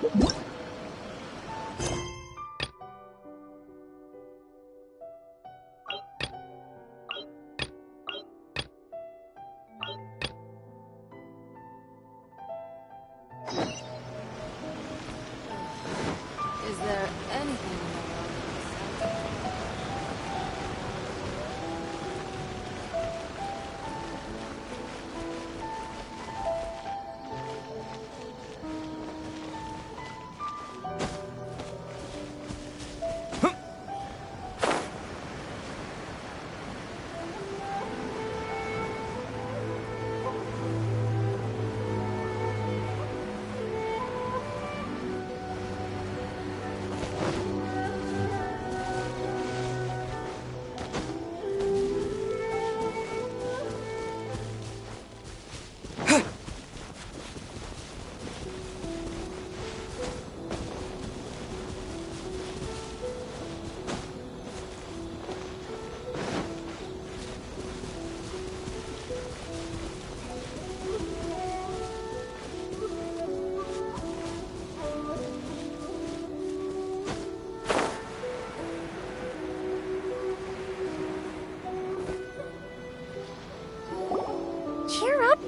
Is there anything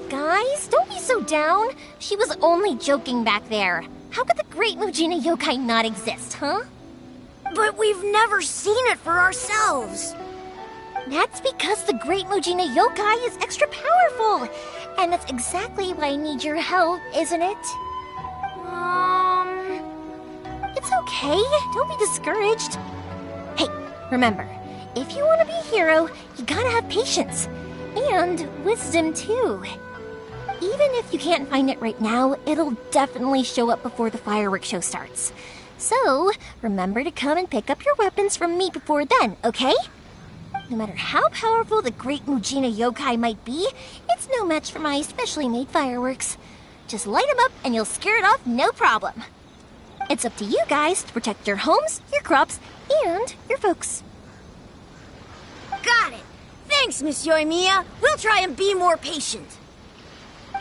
Guys, don't be so down. She was only joking back there. How could the Great Mujina Yokai not exist, huh? But we've never seen it for ourselves. That's because the Great Mujina Yokai is extra powerful. And that's exactly why I need your help, isn't it? It's okay. Don't be discouraged. Hey, remember, if you want to be a hero, you gotta have patience. And wisdom, too. Even if you can't find it right now, it'll definitely show up before the fireworks show starts. So, remember to come and pick up your weapons from me before then, okay? No matter how powerful the Great Mujina Yokai might be, it's no match for my specially made fireworks. Just light them up and you'll scare it off no problem. It's up to you guys to protect your homes, your crops, and your folks. Got it! Thanks, Miss Yoimiya. We'll try and be more patient.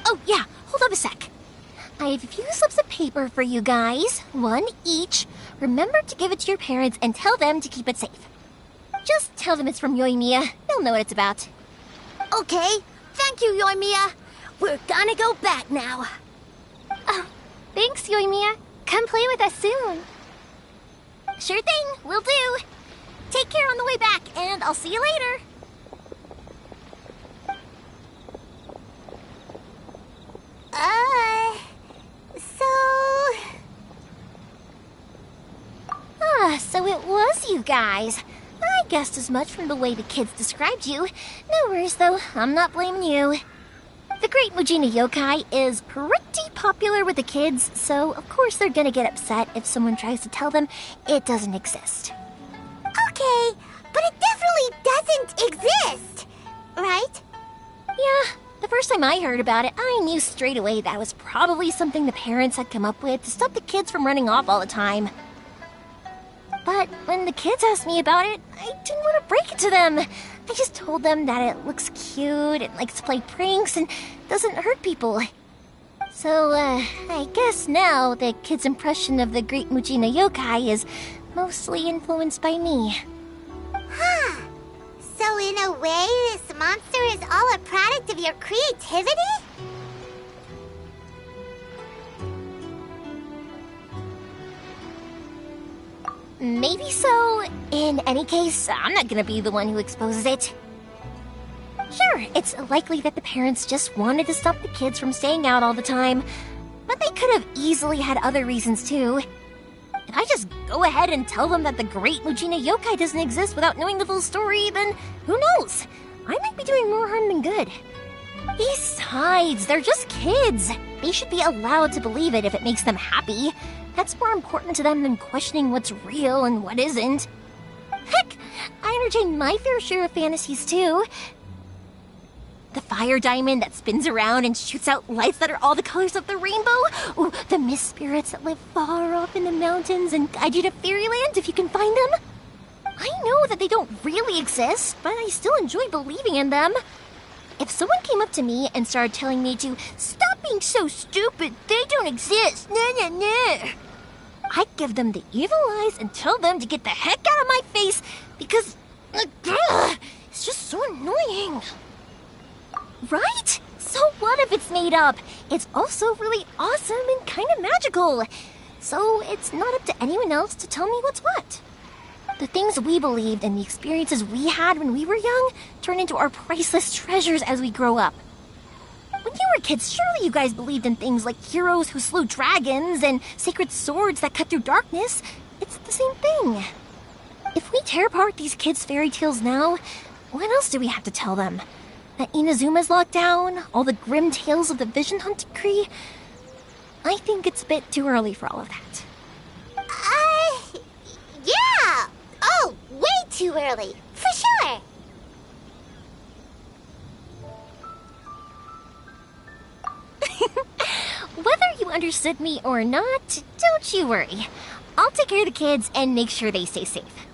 Oh, yeah, hold up a sec. I have a few slips of paper for you guys, one each. Remember to give it to your parents and tell them to keep it safe. Just tell them it's from Yoimiya. They'll know what it's about. Okay, thank you, Yoimiya. We're gonna go back now. Oh, thanks, Yoimiya. Come play with us soon. Sure thing, will do. Take care on the way back, and I'll see you later. So it was you guys. I guessed as much from the way the kids described you. No worries, though. I'm not blaming you. The Great Mujina Yokai is pretty popular with the kids, so of course they're gonna get upset if someone tries to tell them it doesn't exist. Okay, but it definitely doesn't exist, right? Yeah, the first time I heard about it, I knew straight away that was probably something the parents had come up with to stop the kids from running off all the time. But when the kids asked me about it, I didn't want to break it to them. I just told them that it looks cute and likes to play pranks and doesn't hurt people. So, I guess now the kids' impression of the Great Mujina Yokai is mostly influenced by me. Huh. So in a way, this monster is all a product of your creativity? Maybe so. In any case, I'm not gonna be the one who exposes it. Sure, it's likely that the parents just wanted to stop the kids from staying out all the time, but they could have easily had other reasons too. If I just go ahead and tell them that the Great Mujina Yokai doesn't exist without knowing the full story, then who knows? I might be doing more harm than good. Besides, they're just kids. They should be allowed to believe it if it makes them happy. That's more important to them than questioning what's real and what isn't. Heck, I entertain my fair share of fantasies too. The fire diamond that spins around and shoots out lights that are all the colors of the rainbow. Ooh, the mist spirits that live far off in the mountains and guide you to fairyland if you can find them. I know that they don't really exist, but I still enjoy believing in them. If someone came up to me and started telling me to stop being so stupid, they don't exist, nah, I'd give them the evil eyes and tell them to get the heck out of my face because it's just so annoying. Right? So what if it's made up? It's also really awesome and kind of magical. So it's not up to anyone else to tell me what's what. The things we believed and the experiences we had when we were young turn into our priceless treasures as we grow up. When you were kids, surely you guys believed in things like heroes who slew dragons and sacred swords that cut through darkness. It's the same thing. If we tear apart these kids' fairy tales now, what else do we have to tell them? That Inazuma's locked down? All the grim tales of the Vision Hunt Decree? I think it's a bit too early for all of that. Yeah! Oh, way too early, for sure! Whether you understood me or not, don't you worry. I'll take care of the kids and make sure they stay safe.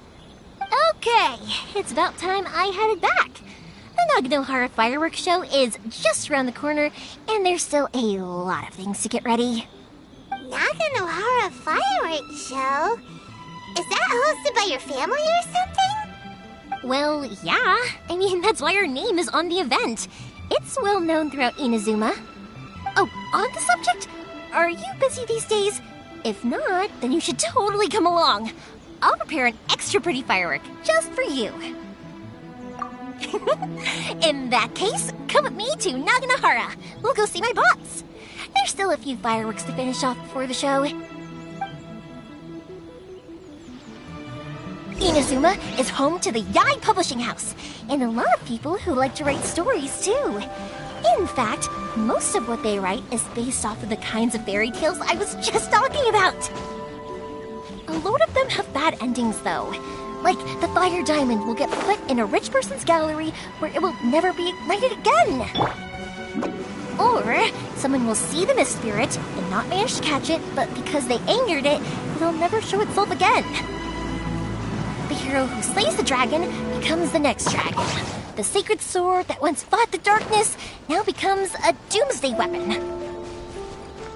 Okay, it's about time I headed back. The Naganohara fireworks show is just around the corner, and there's still a lot of things to get ready. Naganohara fireworks show? Is that hosted by your family or something? Well, yeah. I mean, that's why our name is on the event. It's well known throughout Inazuma. Oh, on the subject, are you busy these days? If not, then you should totally come along. I'll prepare an extra pretty firework just for you. In that case, come with me to Naganohara. We'll go see my boss. There's still a few fireworks to finish off before the show. Inazuma is home to the Yai Publishing House, and a lot of people who like to write stories too. In fact, most of what they write is based off of the kinds of fairy tales I was just talking about. A load of them have bad endings though. Like, the fire diamond will get put in a rich person's gallery where it will never be ignited again. Or, someone will see the mist spirit and not manage to catch it, but because they angered it, it'll never show itself again. The hero who slays the dragon becomes the next dragon. The sacred sword that once fought the darkness now becomes a doomsday weapon.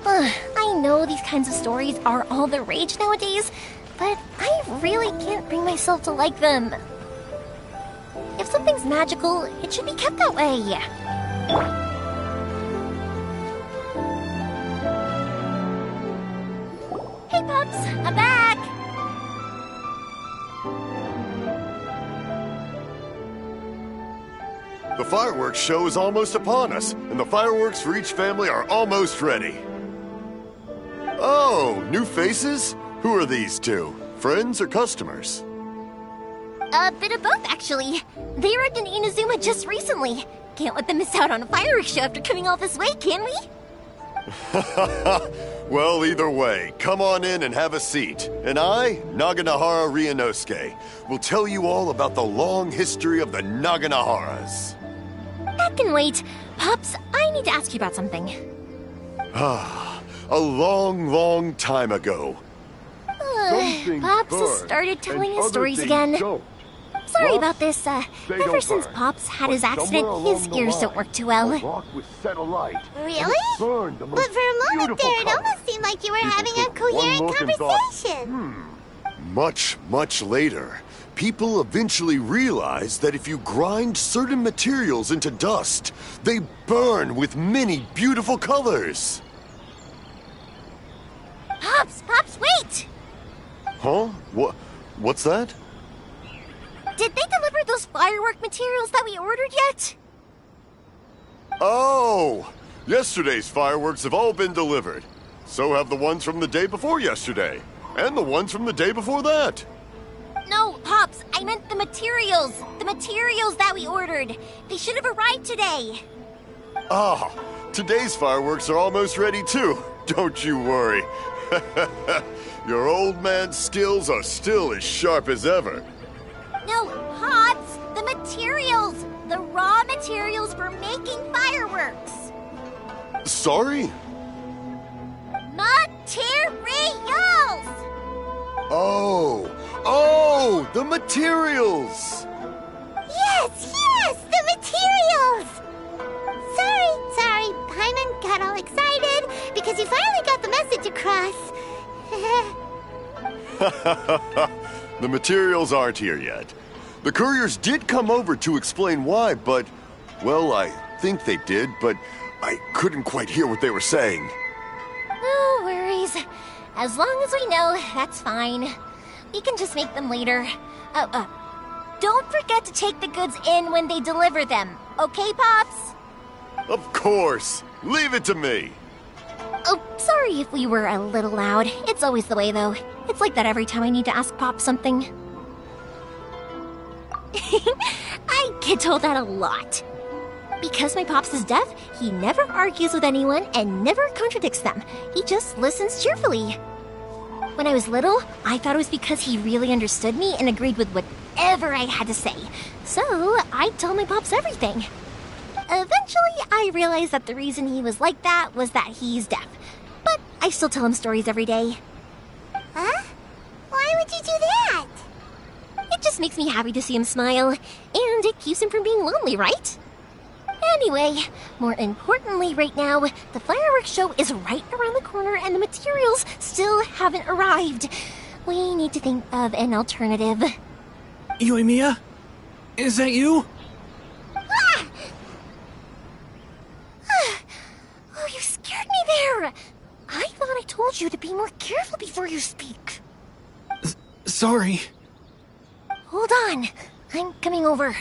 I know these kinds of stories are all the rage nowadays, but I really can't bring myself to like them. If something's magical, it should be kept that way. Hey, Pups, I'm back! The fireworks show is almost upon us, and the fireworks for each family are almost ready. Oh, new faces? Who are these two? Friends or customers? A bit of both, actually. They arrived in Inazuma just recently. Can't let them miss out on a fireworks show after coming all this way, can we? Well, either way, come on in and have a seat. And I, Naganohara Ryunosuke, will tell you all about the long history of the Naganoharas. That can wait. Pops, I need to ask you about something. A long, long time ago. Pops has started telling his stories again. Sorry about this. Ever since Pops had his accident, his ears don't work too well. Really? But for a moment there, it almost seemed like you were having a coherent conversation. Much, much later, people eventually realized that if you grind certain materials into dust, they burn with many beautiful colors. Pops, wait! Huh? What's that? Did they deliver those firework materials that we ordered yet? Oh! Yesterday's fireworks have all been delivered. So have the ones from the day before yesterday. And the ones from the day before that. No, Pops, I meant the materials. The materials that we ordered. They should have arrived today. Ah, today's fireworks are almost ready too. Don't you worry. Your old man's skills are still as sharp as ever. No, Pops, the materials. The raw materials for making fireworks. Sorry? Materials! Oh, the materials! Yes, the materials! Sorry, Paimon got all excited because you finally got the message across. The materials aren't here yet. The couriers did come over to explain why, but, well, I think they did, but I couldn't quite hear what they were saying. No worries. As long as we know, that's fine. We can just make them later. Don't forget to take the goods in when they deliver them. Okay, Pops? Of course. Leave it to me. Oh, sorry if we were a little loud. It's always the way, though. It's like that every time I need to ask Pop something. I get told that a lot. Because my Pops is deaf, he never argues with anyone and never contradicts them. He just listens cheerfully. When I was little, I thought it was because he really understood me and agreed with whatever I had to say. So, I'd tell my Pops everything. Eventually, I realized that the reason he was like that was that he's deaf. But I still tell him stories every day. Huh? Why would you do that? It just makes me happy to see him smile, and it keeps him from being lonely, right? Anyway, more importantly right now, the fireworks show is right around the corner and the materials still haven't arrived. We need to think of an alternative. Yoimiya? Is that you? Ah! Oh, you scared me there! I thought I told you to be more careful before you speak. Sorry. Hold on, I'm coming over.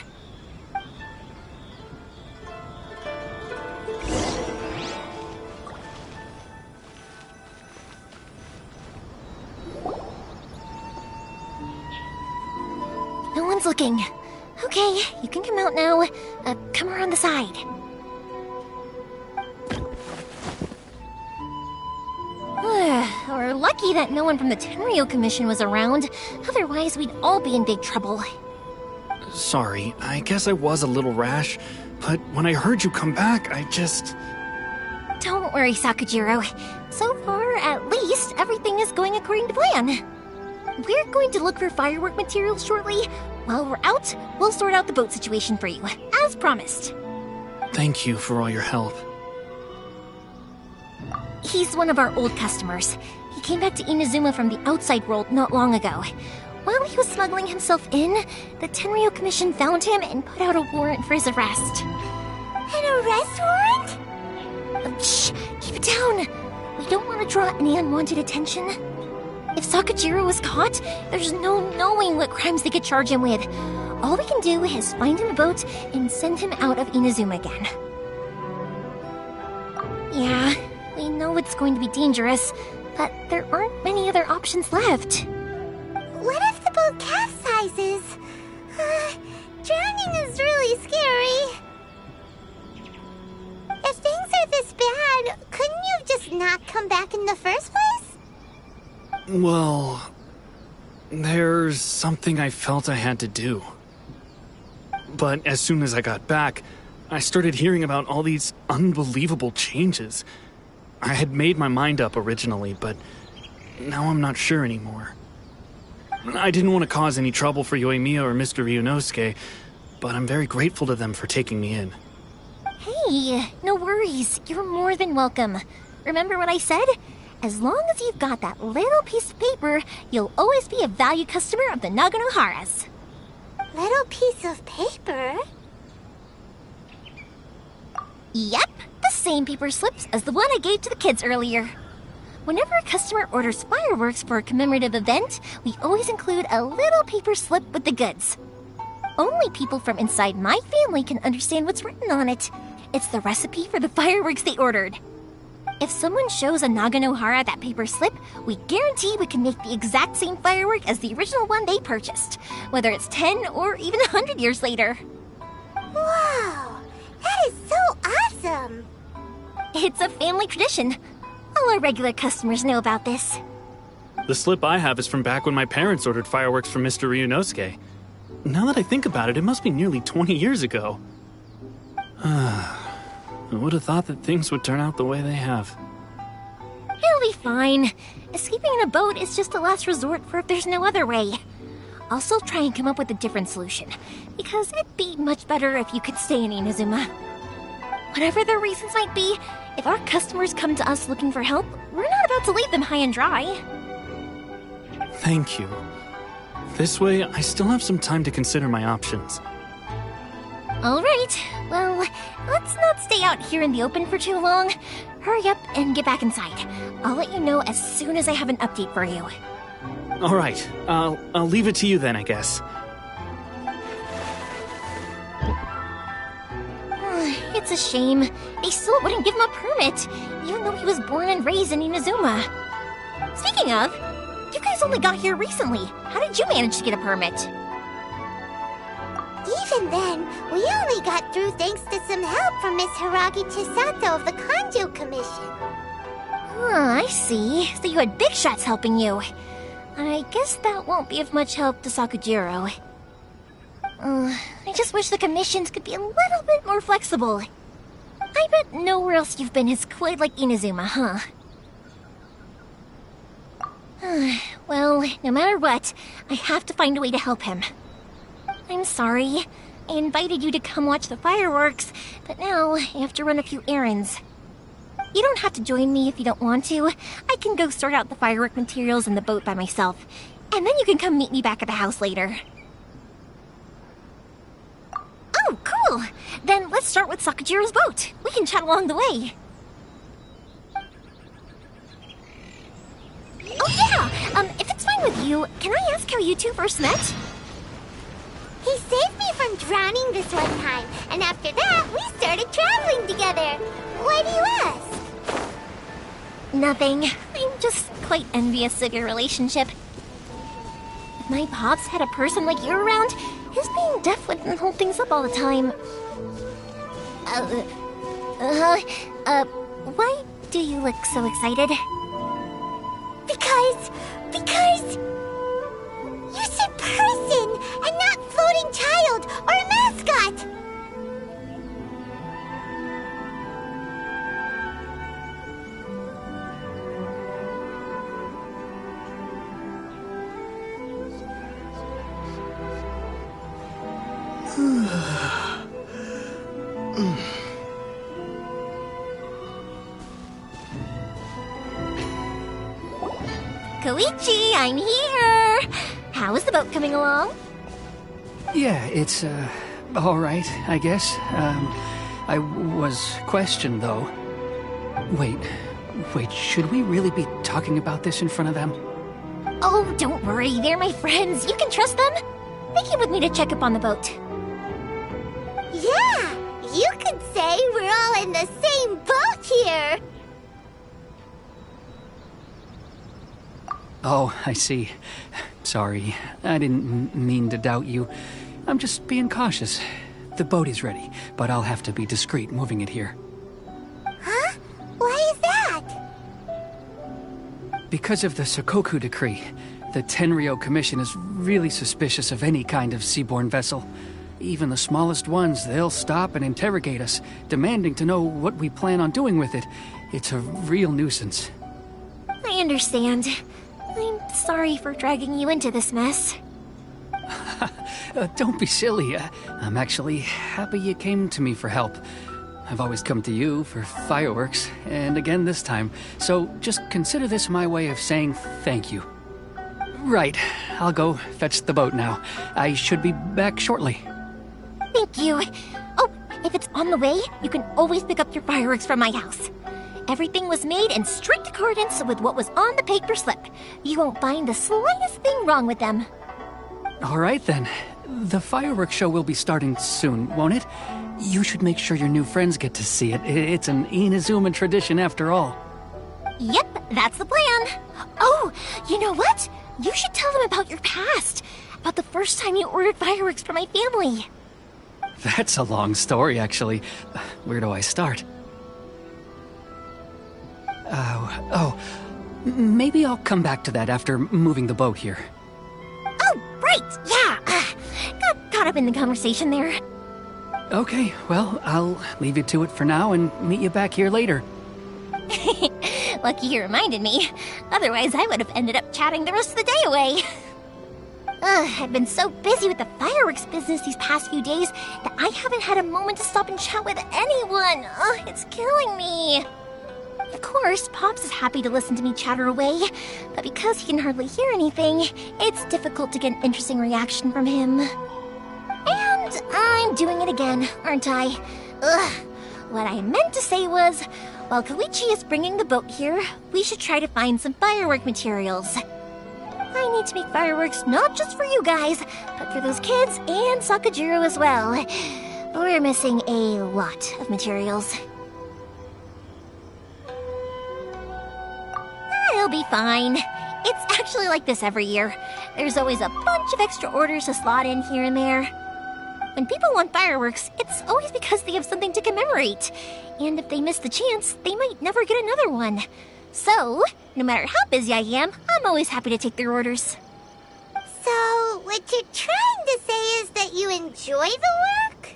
No one's looking. Okay, you can come out now. Come around the side. We're lucky that no one from the Tenryo Commission was around. Otherwise, we'd all be in big trouble. Sorry, I guess I was a little rash, but when I heard you come back, I just... Don't worry, Sakujiro. So far, at least, everything is going according to plan. We're going to look for firework materials shortly. While we're out, we'll sort out the boat situation for you, as promised. Thank you for all your help. He's one of our old customers. He came back to Inazuma from the outside world not long ago. While he was smuggling himself in, the Tenryo Commission found him and put out a warrant for his arrest. An arrest warrant? Shh! Keep it down! We don't want to draw any unwanted attention. If Sakujiro is caught, there's no knowing what crimes they could charge him with. All we can do is find him a boat and send him out of Inazuma again. Yeah, we know it's going to be dangerous, but there aren't many other options left. What if the boat capsizes? Drowning is really scary. If things are this bad, couldn't you have just not come back in the first place? Well, there's something I felt I had to do. But as soon as I got back, I started hearing about all these unbelievable changes. I had made my mind up originally, but now I'm not sure anymore. I didn't want to cause any trouble for Yoimiya or Mr. Ryunosuke, but I'm very grateful to them for taking me in. Hey, no worries. You're more than welcome. Remember what I said? As long as you've got that little piece of paper, you'll always be a valued customer of the Naganohara's. Little piece of paper? Yep, the same paper slips as the one I gave to the kids earlier. Whenever a customer orders fireworks for a commemorative event, we always include a little paper slip with the goods. Only people from inside my family can understand what's written on it. It's the recipe for the fireworks they ordered. If someone shows a Naganohara that paper slip, we guarantee we can make the exact same firework as the original one they purchased, whether it's 10 or even 100 years later. Wow, that is so awesome! It's a family tradition. All our regular customers know about this. The slip I have is from back when my parents ordered fireworks from Mr. Ryunosuke. Now that I think about it, it must be nearly 20 years ago. I would have thought that things would turn out the way they have. It'll be fine. Escaping in a boat is just a last resort for if there's no other way. I'll still try and come up with a different solution, because it'd be much better if you could stay in Inazuma. Whatever their reasons might be, if our customers come to us looking for help, we're not about to leave them high and dry. Thank you. This way, I still have some time to consider my options. Alright, well, let's not stay out here in the open for too long. Hurry up and get back inside. I'll let you know as soon as I have an update for you. Alright, I'll leave it to you then, I guess. It's a shame. They still wouldn't give him a permit, even though he was born and raised in Inazuma. Speaking of, you guys only got here recently. How did you manage to get a permit? Even then, we only got through thanks to some help from Miss Hiragi Chisato of the Kanjo Commission. I see. So you had big shots helping you. I guess that won't be of much help to Sakujiro. I just wish the commissions could be a little bit more flexible. I bet nowhere else you've been is quite like Inazuma, huh? Well, no matter what, I have to find a way to help him. I'm sorry. I invited you to come watch the fireworks, but now I have to run a few errands. You don't have to join me if you don't want to. I can go sort out the firework materials in the boat by myself, and then you can come meet me back at the house later. Oh, cool! Then let's start with Sakujiro's boat. We can chat along the way. Oh yeah! If it's fine with you, can I ask how you two first met? He saved me from drowning this one time, and after that, we started traveling together. Why do you ask? Nothing. I'm just quite envious of your relationship. If my pops had a person like you around, his being deaf wouldn't hold things up all the time. Why do you look so excited? Because you said person and not floating child or a mascot. Koichi, I'm here! How is the boat coming along? Yeah, it's, alright, I guess. I was questioned, though. Wait, should we really be talking about this in front of them? Oh, don't worry, they're my friends. You can trust them. They came with me to check up on the boat. Yeah, you could say we're all in the same boat here. Oh, I see. Sorry, I didn't mean to doubt you. I'm just being cautious. The boat is ready, but I'll have to be discreet moving it here. Huh? Why is that? Because of the Sokoku decree, the Tenryo Commission is really suspicious of any kind of seaborne vessel. Even the smallest ones, they'll stop and interrogate us, demanding to know what we plan on doing with it. It's a real nuisance. I understand. I'm sorry for dragging you into this mess. Don't be silly. I'm actually happy you came to me for help. I've always come to you for fireworks, and again this time. So just consider this my way of saying thank you. Right, I'll go fetch the boat now. I should be back shortly. Thank you. Oh, if it's on the way, you can always pick up your fireworks from my house. Everything was made in strict accordance with what was on the paper slip. You won't find the slightest thing wrong with them. All right, then. The fireworks show will be starting soon, won't it? You should make sure your new friends get to see it. It's an Inazuma tradition after all. Yep, that's the plan. Oh, you know what? You should tell them about your past. About the first time you ordered fireworks for my family. That's a long story, actually. Where do I start? Maybe I'll come back to that after moving the boat here. Oh, right, yeah. Got caught up in the conversation there. Okay, well, I'll leave you to it for now and meet you back here later. Lucky you reminded me. Otherwise, I would have ended up chatting the rest of the day away. I've been so busy with the fireworks business these past few days that I haven't had a moment to stop and chat with anyone. It's killing me. Of course, Pops is happy to listen to me chatter away, but because he can hardly hear anything, it's difficult to get an interesting reaction from him. And I'm doing it again, aren't I? Ugh. What I meant to say was, while Koichi is bringing the boat here, we should try to find some firework materials. I need to make fireworks not just for you guys, but for those kids and Sakajiro as well. We're missing a lot of materials. It'll be fine. It's actually like this every year. There's always a bunch of extra orders to slot in here and there. When people want fireworks, it's always because they have something to commemorate. And if they miss the chance, they might never get another one. So, no matter how busy I am, I'm always happy to take their orders. So, what you're trying to say is that you enjoy the work?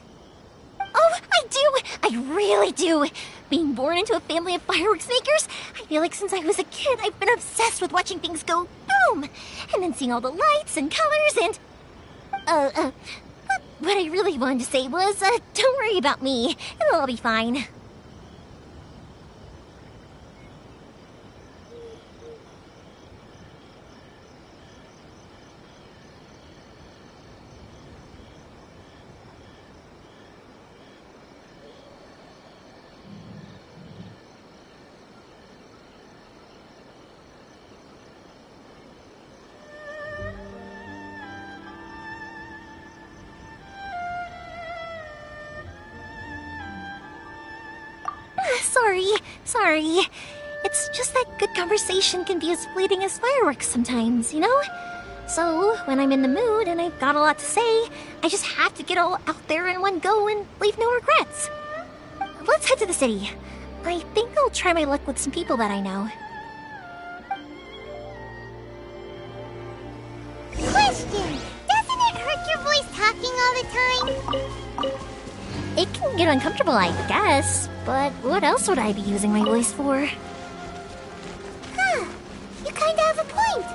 Oh, I do! I really do! Being born into a family of fireworks makers, I feel like since I was a kid, I've been obsessed with watching things go boom! And then seeing all the lights and colors and... What I really wanted to say was, don't worry about me. It'll all be fine. Sorry. It's just that good conversation can be as fleeting as fireworks sometimes, you know? So, when I'm in the mood and I've got a lot to say, I just have to get all out there in one go and leave no regrets. Let's head to the city. I think I'll try my luck with some people that I know. Question! Doesn't it hurt your voice talking all the time? It can get uncomfortable, I guess, but what else would I be using my voice for? Huh. You kinda have a point.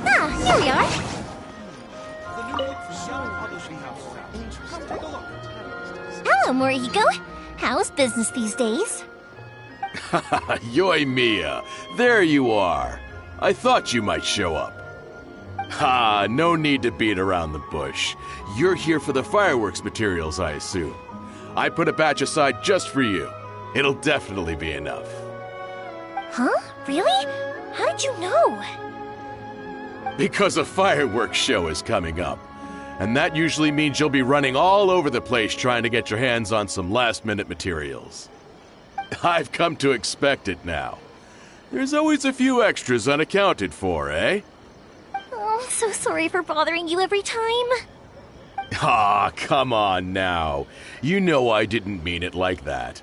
Ah, here we are. Hello, Morihiko. How's business these days? Yoimiya, there you are. I thought you might show up. Ha, no need to beat around the bush. You're here for the fireworks materials, I assume. I put a batch aside just for you. It'll definitely be enough. Huh? Really? How did you know? Because a fireworks show is coming up. And that usually means you'll be running all over the place trying to get your hands on some last-minute materials. I've come to expect it now. There's always a few extras unaccounted for, eh? Oh, so sorry for bothering you every time. Ah, come on now. You know I didn't mean it like that.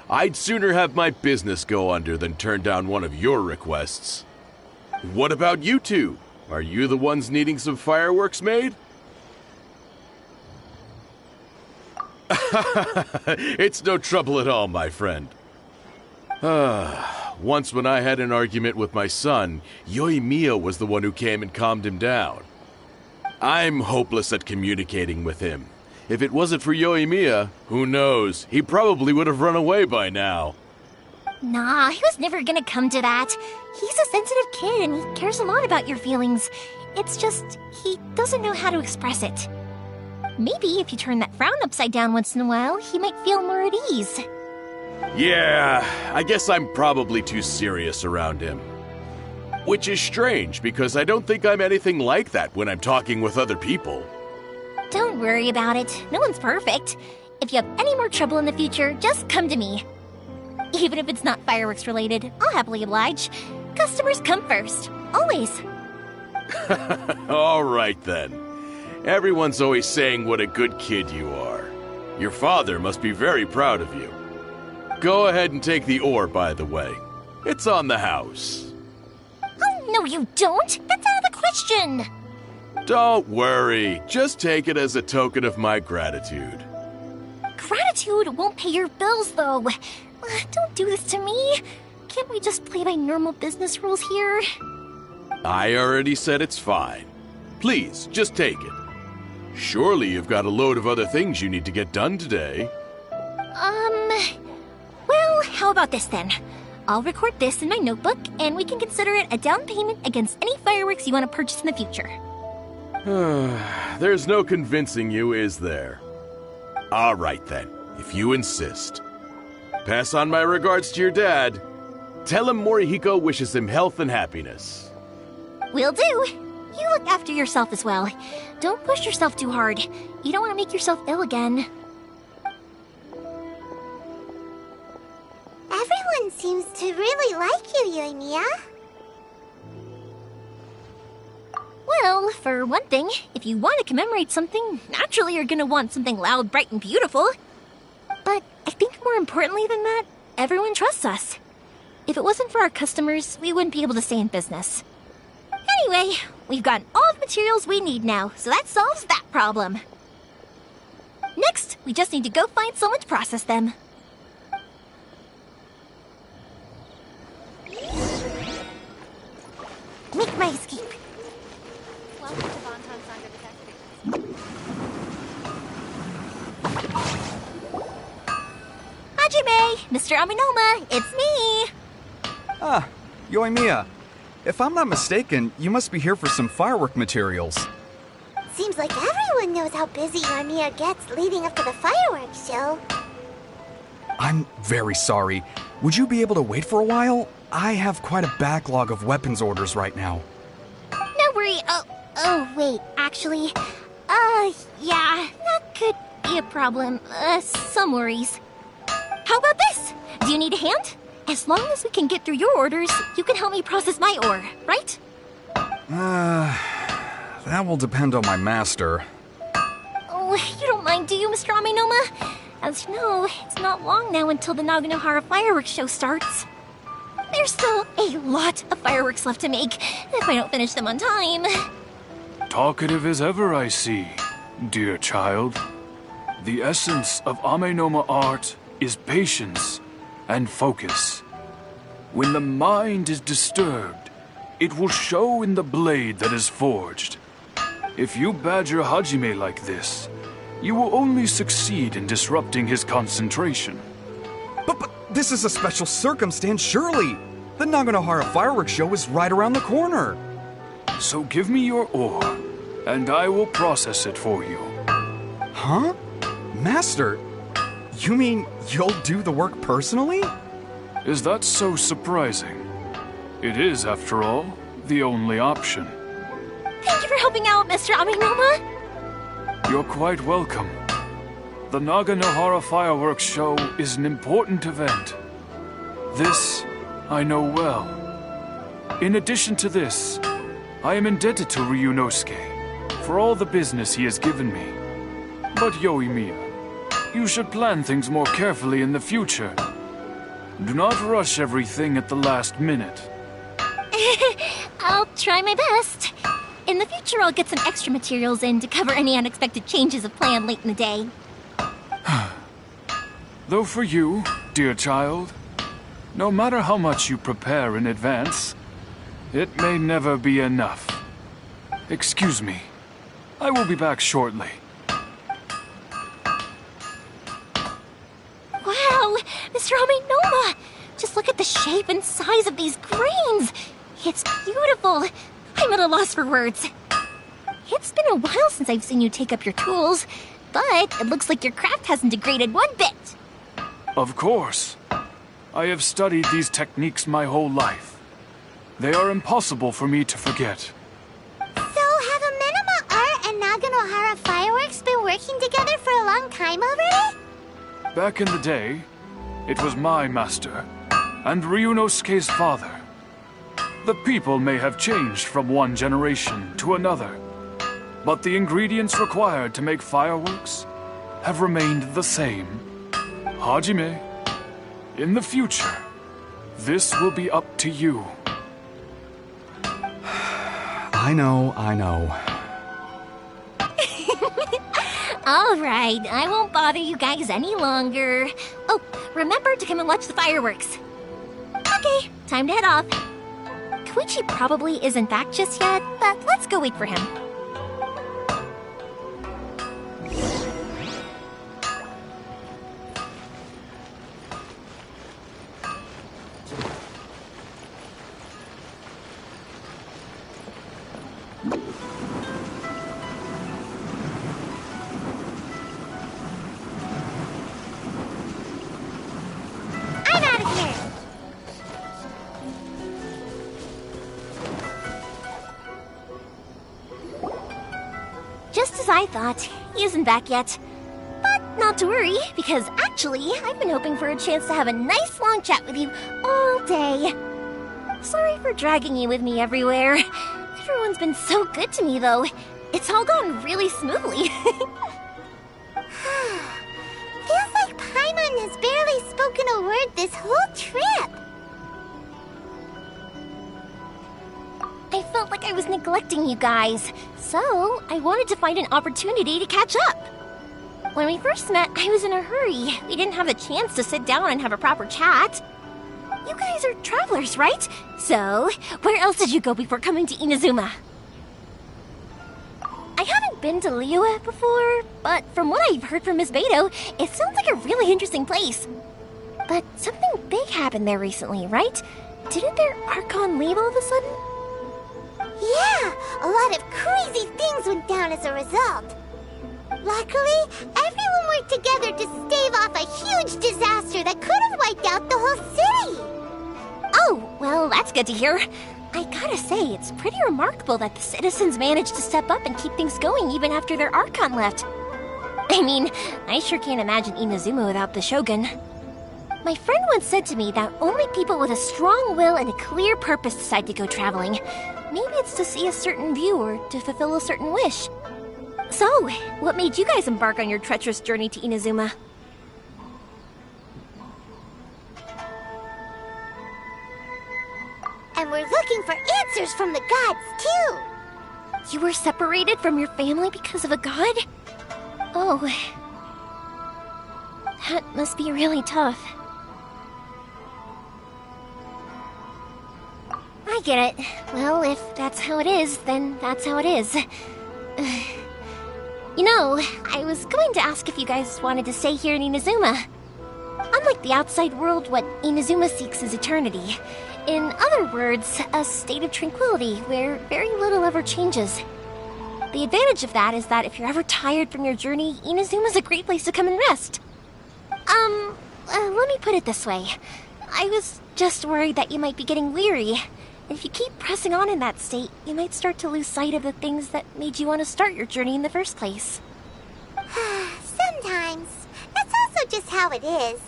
I'd sooner have my business go under than turn down one of your requests. What about you two? Are you the ones needing some fireworks made? It's no trouble at all, my friend. Once when I had an argument with my son, Yoimiya was the one who came and calmed him down. I'm hopeless at communicating with him. If it wasn't for Yoimiya, who knows, he probably would have run away by now. Nah, he was never gonna come to that. He's a sensitive kid and he cares a lot about your feelings. It's just, he doesn't know how to express it. Maybe if you turn that frown upside down once in a while, he might feel more at ease. Yeah, I guess I'm probably too serious around him. Which is strange, because I don't think I'm anything like that when I'm talking with other people. Don't worry about it. No one's perfect. If you have any more trouble in the future, just come to me. Even if it's not fireworks related, I'll happily oblige. Customers come first. Always. All right then. Everyone's always saying what a good kid you are. Your father must be very proud of you. Go ahead and take the ore, by the way. It's on the house. Oh, no you don't! That's out of the question! Don't worry. Just take it as a token of my gratitude. Gratitude won't pay your bills, though. Don't do this to me. Can't we just play by normal business rules here? I already said it's fine. Please, just take it. Surely you've got a load of other things you need to get done today. Well, how about this then? I'll record this in my notebook, and we can consider it a down payment against any fireworks you want to purchase in the future. There's no convincing you, is there? All right then, if you insist. Pass on my regards to your dad. Tell him Morihiko wishes him health and happiness. Will do. You look after yourself as well. Don't push yourself too hard. You don't want to make yourself ill again. Everyone seems to really like you, Yoimiya. Well, for one thing, if you want to commemorate something, naturally you're gonna want something loud, bright, and beautiful. But I think more importantly than that, everyone trusts us. If it wasn't for our customers, we wouldn't be able to stay in business. Anyway, we've got all the materials we need now, so that solves that problem. Next, we just need to go find someone to process them. Make my escape. Welcome to Bonton Saga Detective. Hajime! Mr. Aminoma, it's me! Ah, Yoimiya. If I'm not mistaken, you must be here for some firework materials. Seems like everyone knows how busy Yoimiya gets leading up to the fireworks show. I'm very sorry. Would you be able to wait for a while? I have quite a backlog of weapons orders right now. No worry. Oh, wait, actually. Yeah, that could be a problem. Some worries. How about this? Do you need a hand? As long as we can get through your orders, you can help me process my ore, right? That will depend on my master. Oh, you don't mind, do you, Mr. Aminoma? As you know, it's not long now until the Naganohara fireworks show starts. There's still a lot of fireworks left to make, if I don't finish them on time. Talkative as ever, I see, dear child. The essence of Amenoma art is patience and focus. When the mind is disturbed, it will show in the blade that is forged. If you badger Hajime like this, you will only succeed in disrupting his concentration. But this is a special circumstance, surely. The Naganohara fireworks show is right around the corner. So give me your ore, and I will process it for you. Huh? Master, you mean you'll do the work personally? Is that so surprising? It is, after all, the only option. Thank you for helping out, Mr. Aminoma. You're quite welcome. The Naganohara fireworks show is an important event. This I know well. In addition to this, I am indebted to Ryunosuke for all the business he has given me. But Yoimiya, you should plan things more carefully in the future. Do not rush everything at the last minute. I'll try my best. In the future, I'll get some extra materials in to cover any unexpected changes of plan late in the day. Though for you, dear child, no matter how much you prepare in advance, it may never be enough. Excuse me. I will be back shortly. Wow, Mr. Aminoma! Just look at the shape and size of these grains! It's beautiful! I'm at a loss for words. It's been a while since I've seen you take up your tools, but it looks like your craft hasn't degraded one bit. Of course. I have studied these techniques my whole life. They are impossible for me to forget. So have Amenoma Art and Naganohara Fireworks been working together for a long time already? Back in the day, it was my master, and Ryunosuke's father. The people may have changed from one generation to another, but the ingredients required to make fireworks have remained the same. Hajime, in the future, this will be up to you. I know. All right, I won't bother you guys any longer. Oh, remember to come and watch the fireworks. Okay, time to head off. Koichi probably isn't back just yet, but let's go wait for him. as I thought. He isn't back yet. But not to worry, because actually, I've been hoping for a chance to have a nice long chat with you all day. Sorry for dragging you with me everywhere. Everyone's been so good to me, though. It's all gone really smoothly. Feels like Paimon has barely spoken a word this whole trip. I felt like I was neglecting you guys, so I wanted to find an opportunity to catch up. When we first met, I was in a hurry. We didn't have a chance to sit down and have a proper chat. You guys are travelers, right? So, where else did you go before coming to Inazuma? I haven't been to Liyue before, but from what I've heard from Miss Beto, it sounds like a really interesting place. But something big happened there recently, right? Didn't their Archon leave all of a sudden? Yeah, a lot of crazy things went down as a result. Luckily, everyone worked together to stave off a huge disaster that could have wiped out the whole city. Oh, well, that's good to hear. I gotta say, it's pretty remarkable that the citizens managed to step up and keep things going even after their Archon left. I mean, I sure can't imagine Inazuma without the Shogun. My friend once said to me that only people with a strong will and a clear purpose decide to go traveling. Maybe it's to see a certain view or to fulfill a certain wish. So, what made you guys embark on your treacherous journey to Inazuma? And we're looking for answers from the gods, too. You were separated from your family because of a god? Oh. That must be really tough. I get it. Well, if that's how it is, then that's how it is. You know, I was going to ask if you guys wanted to stay here in Inazuma. Unlike the outside world, what Inazuma seeks is eternity. In other words, a state of tranquility where very little ever changes. The advantage of that is that if you're ever tired from your journey, Inazuma's a great place to come and rest. Let me put it this way. I was just worried that you might be getting weary. If you keep pressing on in that state, you might start to lose sight of the things that made you want to start your journey in the first place. Sometimes. That's also just how it is.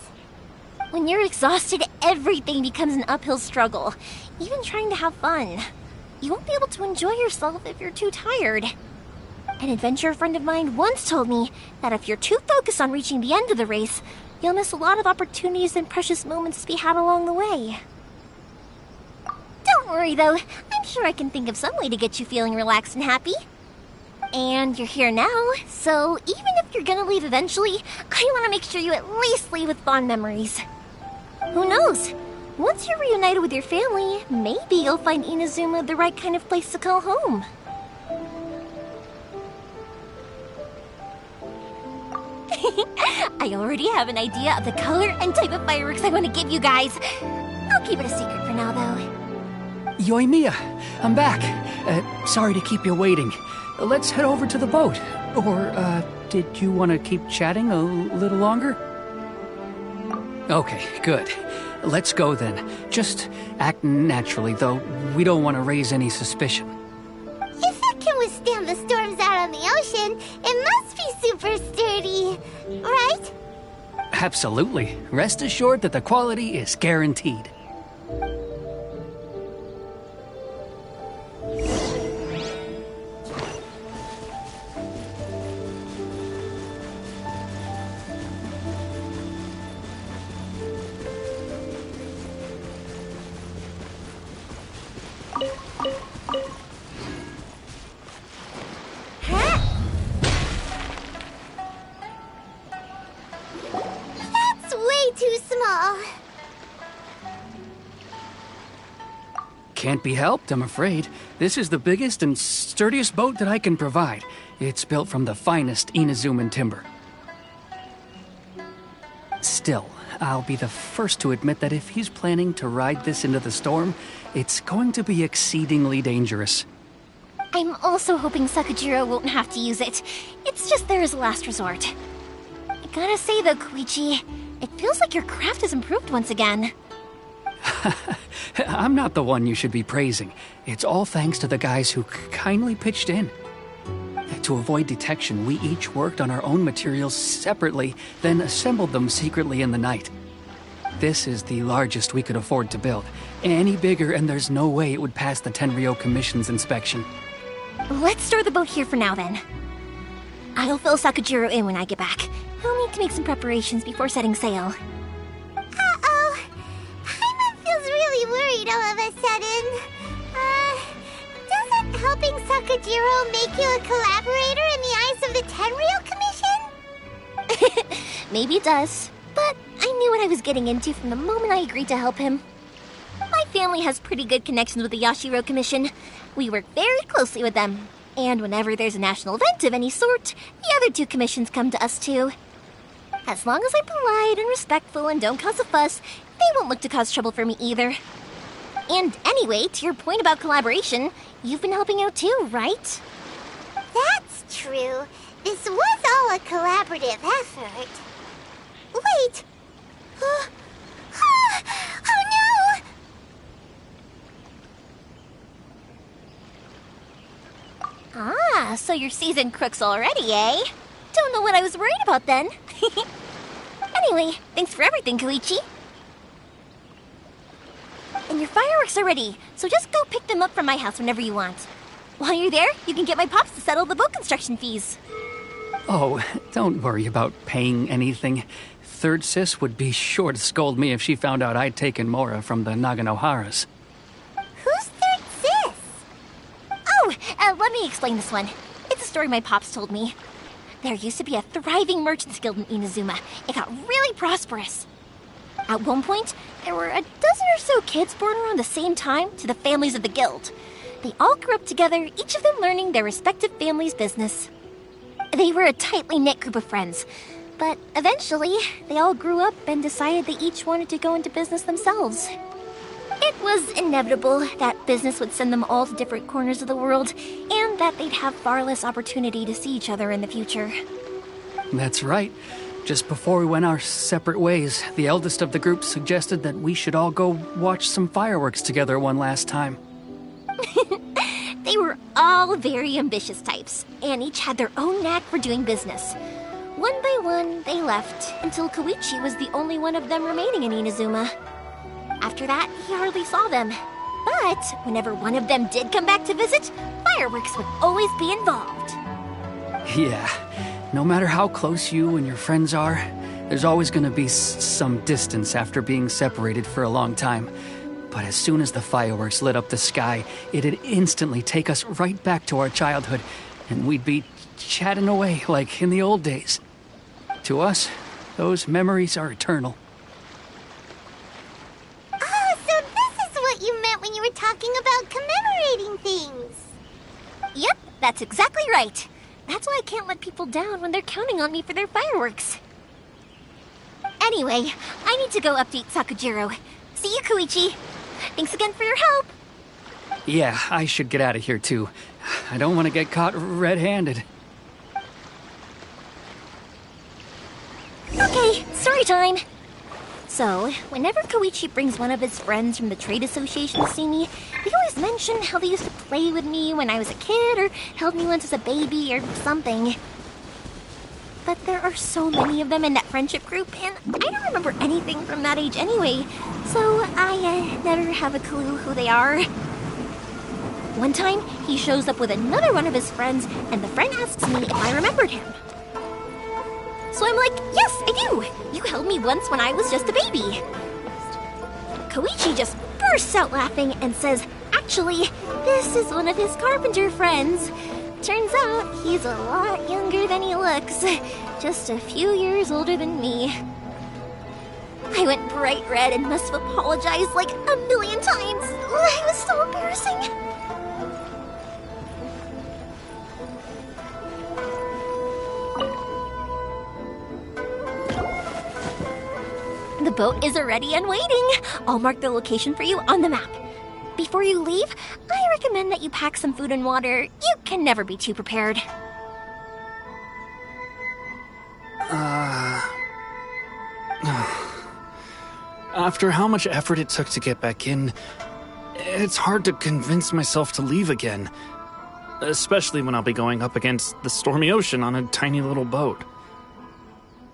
When you're exhausted, everything becomes an uphill struggle. Even trying to have fun. You won't be able to enjoy yourself if you're too tired. An adventurer friend of mine once told me that if you're too focused on reaching the end of the race, you'll miss a lot of opportunities and precious moments to be had along the way. Don't worry, though. I'm sure I can think of some way to get you feeling relaxed and happy. And you're here now, so even if you're gonna leave eventually, I want to make sure you at least leave with fond memories. Who knows? Once you're reunited with your family, maybe you'll find Inazuma the right kind of place to call home. I already have an idea of the color and type of fireworks I want to give you guys. I'll keep it a secret for now, though. Yoimiya, I'm back. Sorry to keep you waiting. Let's head over to the boat. Or, did you want to keep chatting a little longer? Okay, good. Let's go then. Just act naturally, though. We don't want to raise any suspicion. If it can withstand the storms out on the ocean, it must be super sturdy, right? Absolutely. Rest assured that the quality is guaranteed. That's way too small. Can't be helped, I'm afraid. This is the biggest and sturdiest boat that I can provide. It's built from the finest Inazuman timber. Still, I'll be the first to admit that if he's planning to ride this into the storm, it's going to be exceedingly dangerous. I'm also hoping Sakujiro won't have to use it. It's just there as a last resort. I gotta say though, Koichi, it feels like your craft has improved once again. I'm not the one you should be praising. It's all thanks to the guys who kindly pitched in. To avoid detection, we each worked on our own materials separately, then assembled them secretly in the night. This is the largest we could afford to build. Any bigger and there's no way it would pass the Tenryou Commission's inspection. Let's store the boat here for now, then. I'll fill Sakujiro in when I get back. He'll need to make some preparations before setting sail. Uh-oh. Paimon feels really worried all of a sudden. Doesn't helping Sakujiro make you a collaborator in the eyes of the Tenryou Commission? Maybe it does, but I knew what I was getting into from the moment I agreed to help him. My family has pretty good connections with the Yashiro Commission. We work very closely with them. And whenever there's a national event of any sort, the other two commissions come to us too. As long as I'm polite and respectful and don't cause a fuss, they won't look to cause trouble for me either. And anyway, to your point about collaboration, you've been helping out too, right? That's true. This was all a collaborative effort. Wait! Oh no! Ah, so you're seasoned crooks already, eh? Don't know what I was worried about then. Anyway, thanks for everything, Koichi. And your fireworks are ready, so just go pick them up from my house whenever you want. While you're there, you can get my pops to settle the boat construction fees. Oh, don't worry about paying anything. Third Sis would be sure to scold me if she found out I'd taken Mora from the Naganoharas. Who's Third Sis? Oh, let me explain this one. It's a story my pops told me. There used to be a thriving merchants guild in Inazuma. It got really prosperous. At one point, there were a dozen or so kids born around the same time to the families of the guild. They all grew up together, each of them learning their respective family's business. They were a tightly knit group of friends, but eventually, they all grew up and decided they each wanted to go into business themselves. It was inevitable that business would send them all to different corners of the world, and that they'd have far less opportunity to see each other in the future. That's right. Just before we went our separate ways, the eldest of the group suggested that we should all go watch some fireworks together one last time. They were all very ambitious types, and each had their own knack for doing business. One by one, they left, until Koichi was the only one of them remaining in Inazuma. After that, he hardly saw them. But whenever one of them did come back to visit, fireworks would always be involved. Yeah, no matter how close you and your friends are, there's always gonna be some distance after being separated for a long time. But as soon as the fireworks lit up the sky, it'd instantly take us right back to our childhood, and we'd be chatting away like in the old days. To us, those memories are eternal. Oh, so this is what you meant when you were talking about commemorating things. Yep, that's exactly right. That's why I can't let people down when they're counting on me for their fireworks. Anyway, I need to go update Sakujiro. See you, Koichi. Thanks again for your help. Yeah, I should get out of here too. I don't want to get caught red-handed. Okay, story time. So, whenever Koichi brings one of his friends from the trade association to see me, they always mention how they used to play with me when I was a kid or held me once as a baby or something. But there are so many of them in that friendship group, and I don't remember anything from that age anyway, so I never have a clue who they are. One time, he shows up with another one of his friends, and the friend asks me if I remembered him. So I'm like, yes, I do! You held me once when I was just a baby. Koichi just bursts out laughing and says, actually, this is one of his carpenter friends. Turns out he's a lot younger than he looks, just a few years older than me. I went bright red and must have apologized like a million times. It was so embarrassing. The boat is ready and waiting. I'll mark the location for you on the map. Before you leave, I recommend that you pack some food and water. You can never be too prepared. After how much effort it took to get back in, it's hard to convince myself to leave again. especially when I'll be going up against the stormy ocean on a tiny little boat.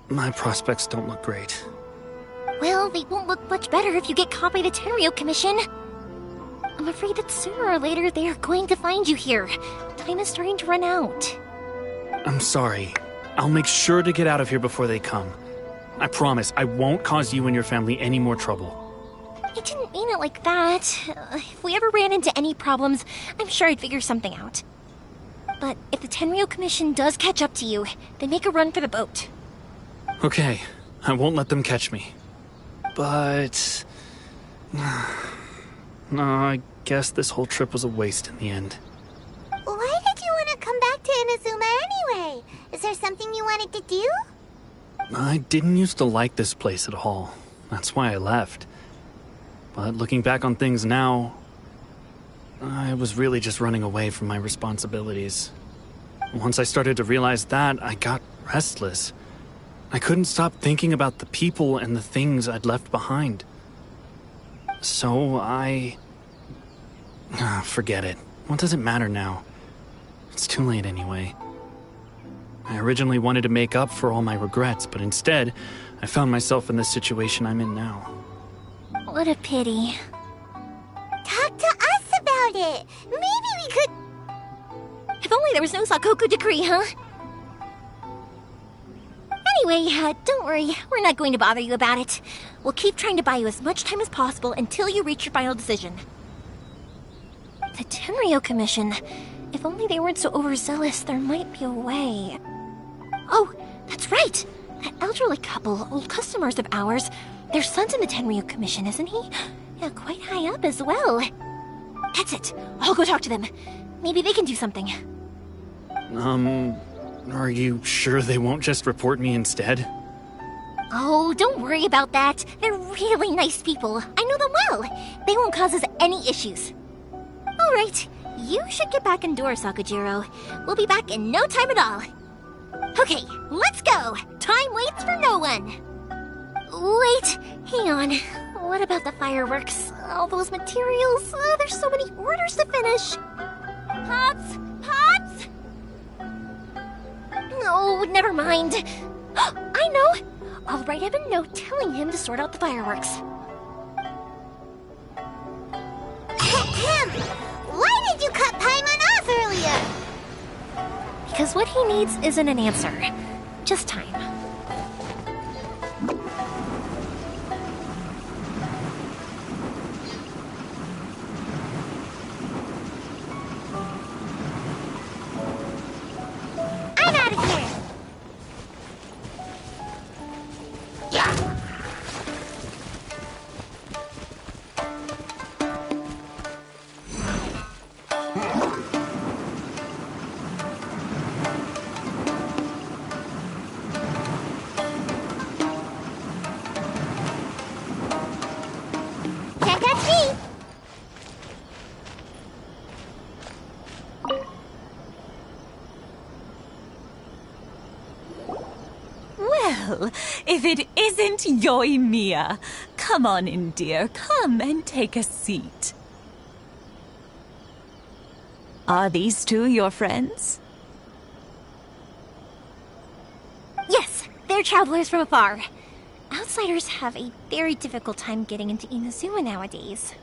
My prospects don't look great. Well, they won't look much better if you get caught by the Tenryo Commission. I'm afraid that sooner or later they are going to find you here. Time is starting to run out. I'm sorry. I'll make sure to get out of here before they come. I promise I won't cause you and your family any more trouble. I didn't mean it like that. If we ever ran into any problems, I'm sure I'd figure something out. But if the Tenryo Commission does catch up to you, then make a run for the boat. Okay, I won't let them catch me. But... no, I guess this whole trip was a waste in the end. Why did you want to come back to Inazuma anyway? Is there something you wanted to do? I didn't used to like this place at all. That's why I left. But looking back on things now, I was really just running away from my responsibilities. Once I started to realize that, I got restless. I couldn't stop thinking about the people and the things I'd left behind. So forget it. What does it matter now? It's too late anyway. I originally wanted to make up for all my regrets, but instead, I found myself in the situation I'm in now. What a pity. Talk to us about it. Maybe we could... If only there was no Sakoku decree, huh? Anyway, don't worry. We're not going to bother you about it. We'll keep trying to buy you as much time as possible until you reach your final decision. The Tenryo Commission. If only they weren't so overzealous, there might be a way. Oh, that's right! That elderly couple, old customers of ours, their son's in the Tenryo Commission, isn't he? Yeah, quite high up as well. That's it. I'll go talk to them. Maybe they can do something. Are you sure they won't just report me instead? Oh, don't worry about that. They're really nice people. I know them well. They won't cause us any issues. All right. You should get back indoors, Sakujiro. We'll be back in no time at all. Okay, let's go. Time waits for no one. Wait, hang on. What about the fireworks? All those materials? There's so many orders to finish. Pops! Pops! Oh, never mind. I know. I'll write him a note telling him to sort out the fireworks. Why did you cut Paimon off earlier? Because what he needs isn't an answer, just time. I'm out of here. Can't catch me. Well, if it isn't Yoimiya. Come on in, dear. Come and take a seat. Are these two your friends? Yes, they're travelers from afar. Outsiders have a very difficult time getting into Inazuma nowadays.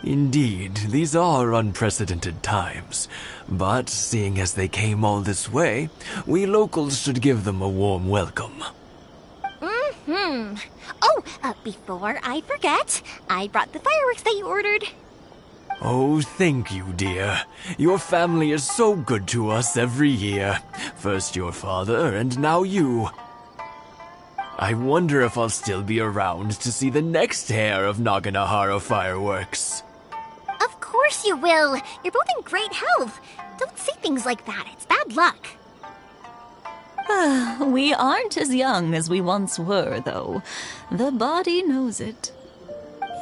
Indeed, these are unprecedented times. But seeing as they came all this way, we locals should give them a warm welcome. Oh, before I forget, I brought the fireworks that you ordered. Oh, thank you, dear. Your family is so good to us every year. First your father, and now you. I wonder if I'll still be around to see the next hair of Naganahara fireworks. Of course you will. You're both in great health. Don't say things like that. It's bad luck. We aren't as young as we once were, though. The body knows it.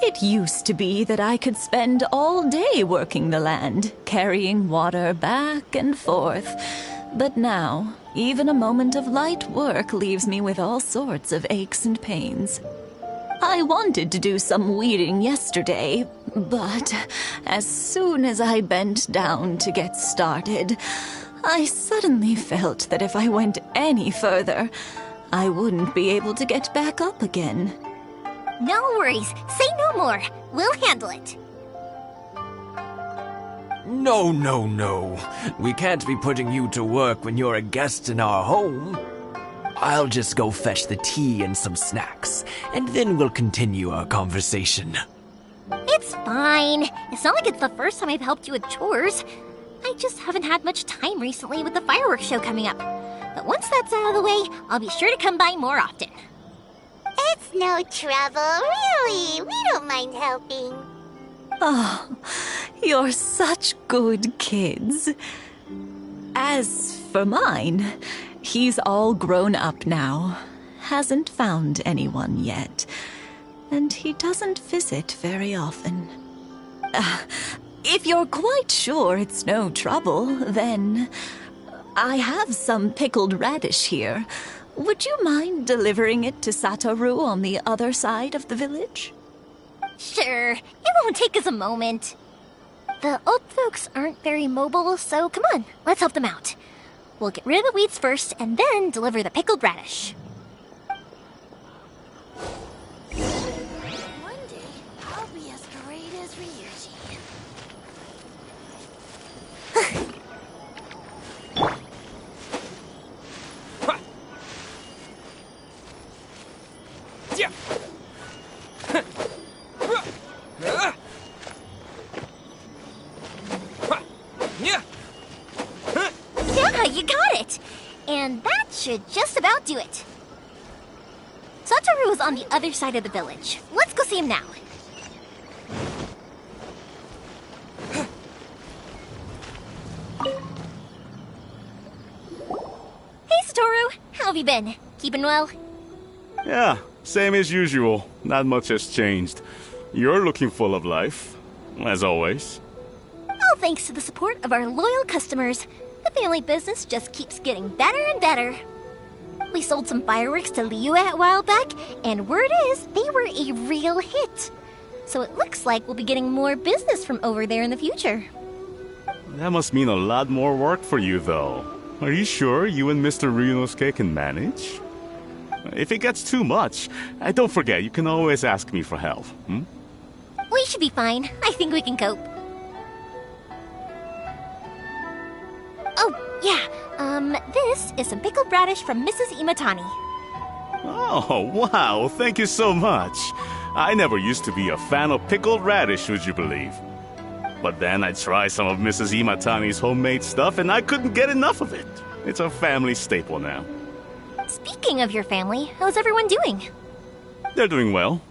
It used to be that I could spend all day working the land, carrying water back and forth. But now, even a moment of light work leaves me with all sorts of aches and pains. I wanted to do some weeding yesterday, But as soon as I bent down to get started, I suddenly felt that if I went any further, I wouldn't be able to get back up again. No worries. Say no more. We'll handle it. No, no, no. We can't be putting you to work when you're a guest in our home. I'll just go fetch the tea and some snacks, and then we'll continue our conversation. It's fine. It's not like it's the first time I've helped you with chores. I just haven't had much time recently with the fireworks show coming up. But once that's out of the way, I'll be sure to come by more often. It's no trouble, really. We don't mind helping. Oh, you're such good kids. As for mine, he's all grown up now. Hasn't found anyone yet. And he doesn't visit very often. If you're quite sure it's no trouble, then I have some pickled radish here. Would you mind delivering it to Satoru on the other side of the village? Sure. It won't take us a moment. The old folks aren't very mobile, so come on, let's help them out. We'll get rid of the weeds first, and then deliver the pickled radish. One day, I'll be as great as Ryuji. Yeah, you got it! And that should just about do it. Satoru is on the other side of the village. Let's go see him now. Hey, Satoru! How have you been? Keeping well? Yeah, same as usual. Not much has changed. You're looking full of life, as always. All thanks to the support of our loyal customers, the family business just keeps getting better and better. We sold some fireworks to Liyue a while back, and word is they were a real hit. So it looks like we'll be getting more business from over there in the future. That must mean a lot more work for you, though. Are you sure you and Mr. Ryunosuke can manage? If it gets too much, don't forget, you can always ask me for help. We should be fine. I think we can cope. Oh, yeah. This is some pickled radish from Mrs. Imatani. Oh, wow, thank you so much. I never used to be a fan of pickled radish, would you believe? But then I tried some of Mrs. Imatani's homemade stuff and I couldn't get enough of it. It's a family staple now. Speaking of your family, how's everyone doing? They're doing well.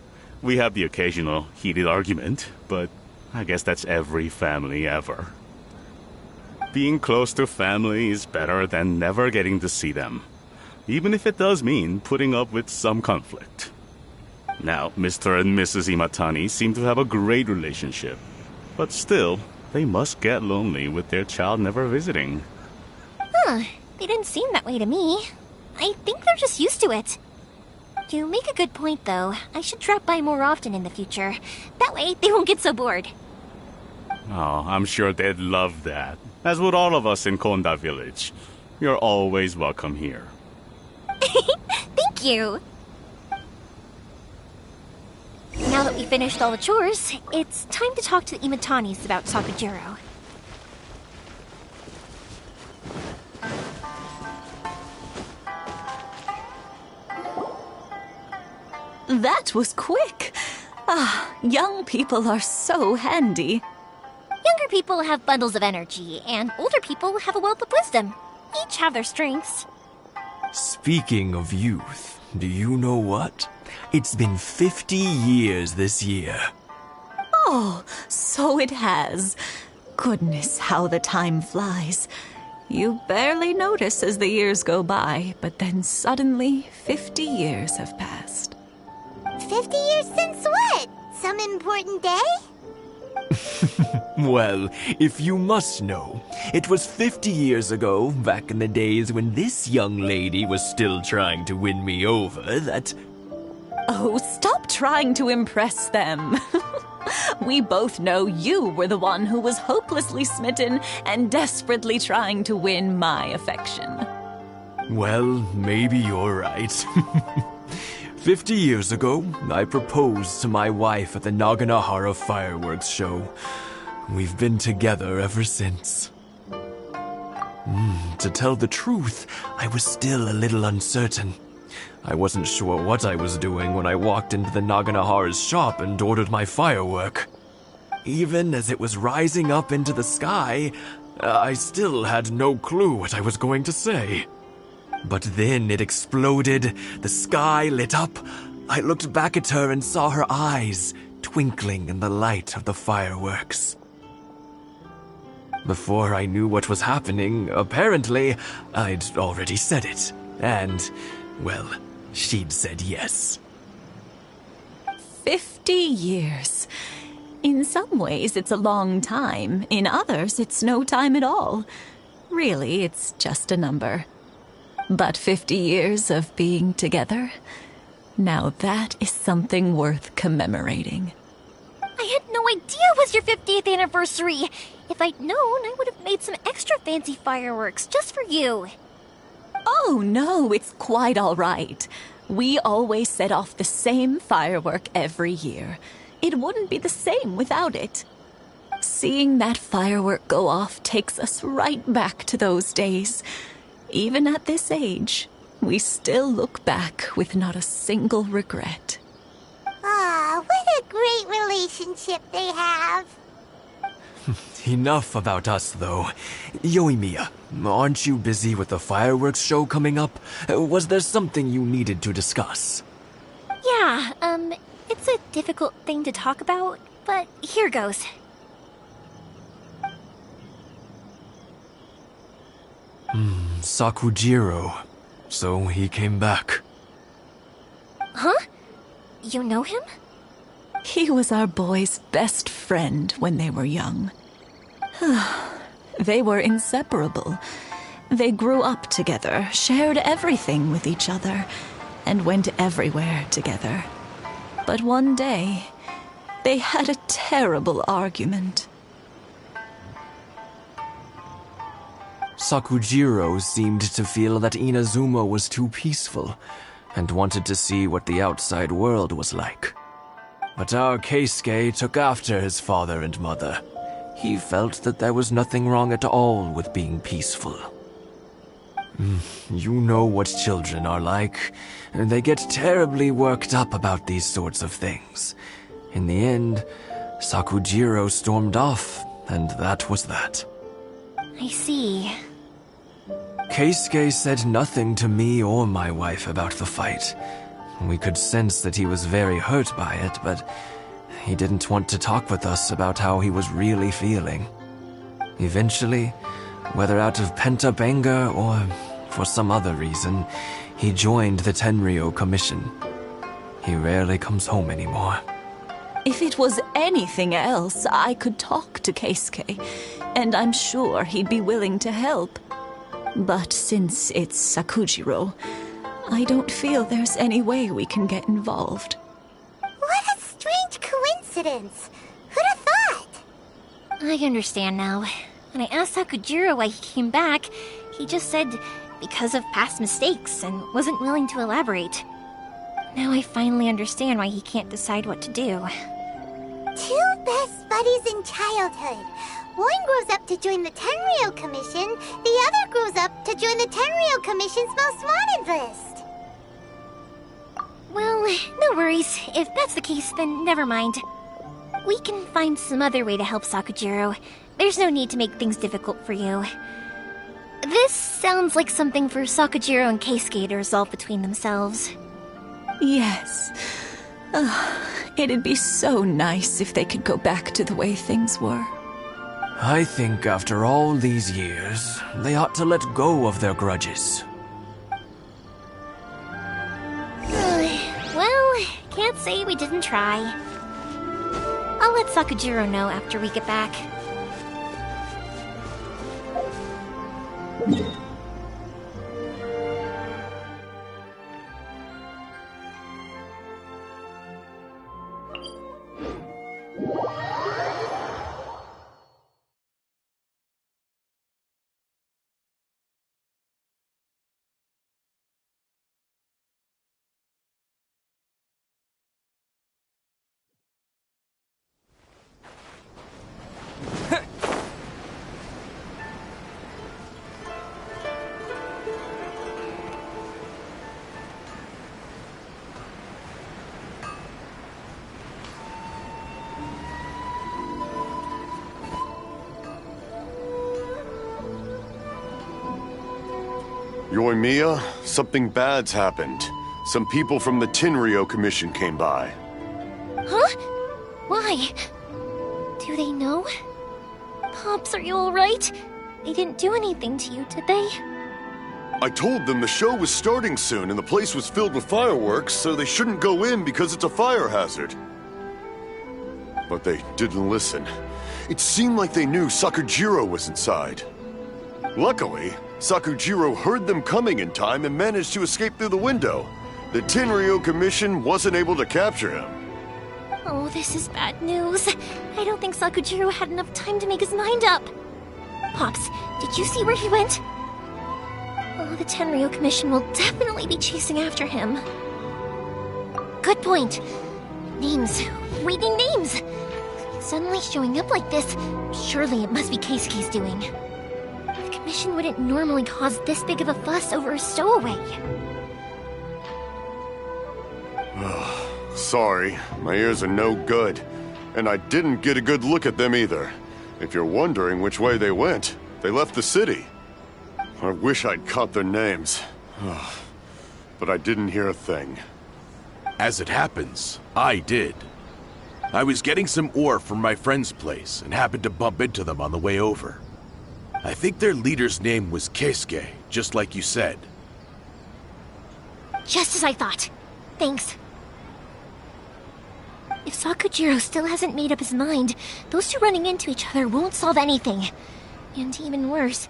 We have the occasional heated argument, but I guess that's every family ever. Being close to family is better than never getting to see them, even if it does mean putting up with some conflict. Now, Mr. and Mrs. Imatani seem to have a great relationship, but still, they must get lonely with their child never visiting. Huh, they didn't seem that way to me. I think they're just used to it. You make a good point, though. I should drop by more often in the future. That way, they won't get so bored. Oh, I'm sure they'd love that. As would all of us in Konda Village. You're always welcome here. Thank you! Now that we finished all the chores, it's time to talk to the Imatanis about Sakujiro. That was quick. Young people are so handy. Younger people have bundles of energy, and older people have a wealth of wisdom. Each have their strengths. Speaking of youth, do you know what? It's been 50 years this year. Oh, so it has. Goodness, how the time flies. You barely notice as the years go by, but then suddenly 50 years have passed. 50 years since what? Some important day? Well, if you must know, it was 50 years ago, back in the days when this young lady was still trying to win me over, that... Oh, stop trying to impress them. We both know you were the one who was hopelessly smitten and desperately trying to win my affection. Well, maybe you're right. 50 years ago, I proposed to my wife at the Naganahara fireworks show. We've been together ever since. To tell the truth, I was still a little uncertain. I wasn't sure what I was doing when I walked into the Naganahara's shop and ordered my firework. Even as it was rising up into the sky, I still had no clue what I was going to say. But then it exploded, the sky lit up. I looked back at her and saw her eyes twinkling in the light of the fireworks. Before I knew what was happening, apparently, I'd already said it. And, well, she'd said yes. 50 years. In some ways, it's a long time. In others, it's no time at all. Really, it's just a number. But 50 years of being together? Now that is something worth commemorating. I had no idea it was your 50th anniversary. If I'd known, I would have made some extra fancy fireworks just for you. Oh, no, it's quite all right. We always set off the same firework every year. It wouldn't be the same without it. Seeing that firework go off takes us right back to those days. Even at this age, we still look back with not a single regret. Ah, what a great relationship they have. Enough about us, though. Yoimiya, aren't you busy with the fireworks show coming up? Was there something you needed to discuss? Yeah, it's a difficult thing to talk about, but here goes. Sakujiro. So he came back. Huh? You know him? He was our boys' best friend when they were young. They were inseparable. They grew up together, shared everything with each other, and went everywhere together. But one day, they had a terrible argument. Sakujiro seemed to feel that Inazuma was too peaceful, and wanted to see what the outside world was like. But our Keisuke took after his father and mother. He felt that there was nothing wrong at all with being peaceful. You know what children are like. They get terribly worked up about these sorts of things. In the end, Sakujiro stormed off, and that was that. I see. Keisuke said nothing to me or my wife about the fight. We could sense that he was very hurt by it, but he didn't want to talk with us about how he was really feeling. Eventually, whether out of pent-up anger or for some other reason, he joined the Tenryou Commission. He rarely comes home anymore. If it was anything else, I could talk to Keisuke, and I'm sure he'd be willing to help. But since it's Sakujiro, I don't feel there's any way we can get involved. What a strange coincidence. Who'd have thought? I understand now. When I asked Sakujiro why he came back, he just said because of past mistakes and wasn't willing to elaborate. Now I finally understand why he can't decide what to do. Two best buddies in childhood. One grows up to join the Tenryou Commission, the other grows up to join the Tenryou Commission's most wanted list. Well, no worries. If that's the case, then never mind. We can find some other way to help Sakujiro. There's no need to make things difficult for you. This sounds like something for Sakujiro and Keisuke to resolve between themselves. Yes. It'd be so nice if they could go back to the way things were. I think after all these years, they ought to let go of their grudges. Well, can't say we didn't try. I'll let Sakujiro know after we get back. Yoimiya, something bad's happened. Some people from the Tenryo Commission came by. Huh? Why? Do they know? Pops, are you alright? They didn't do anything to you, did they? I told them the show was starting soon and the place was filled with fireworks, so they shouldn't go in because it's a fire hazard. But they didn't listen. It seemed like they knew Sakujiro was inside. Luckily, Sakujiro heard them coming in time and managed to escape through the window. The Tenryo Commission wasn't able to capture him. Oh, this is bad news. I don't think Sakujiro had enough time to make his mind up. Pops, did you see where he went? Oh, the Tenryo Commission will definitely be chasing after him. Good point. Names. Reading names. Suddenly showing up like this, surely it must be Keisuke's doing. The Commission wouldn't normally cause this big of a fuss over a stowaway. Sorry, my ears are no good. And I didn't get a good look at them either. If you're wondering which way they went, they left the city. I wish I'd caught their names. But I didn't hear a thing. As it happens, I did. I was getting some ore from my friend's place and happened to bump into them on the way over. I think their leader's name was Keisuke, just like you said. Just as I thought. Thanks. If Sakujiro still hasn't made up his mind, those two running into each other won't solve anything. And even worse,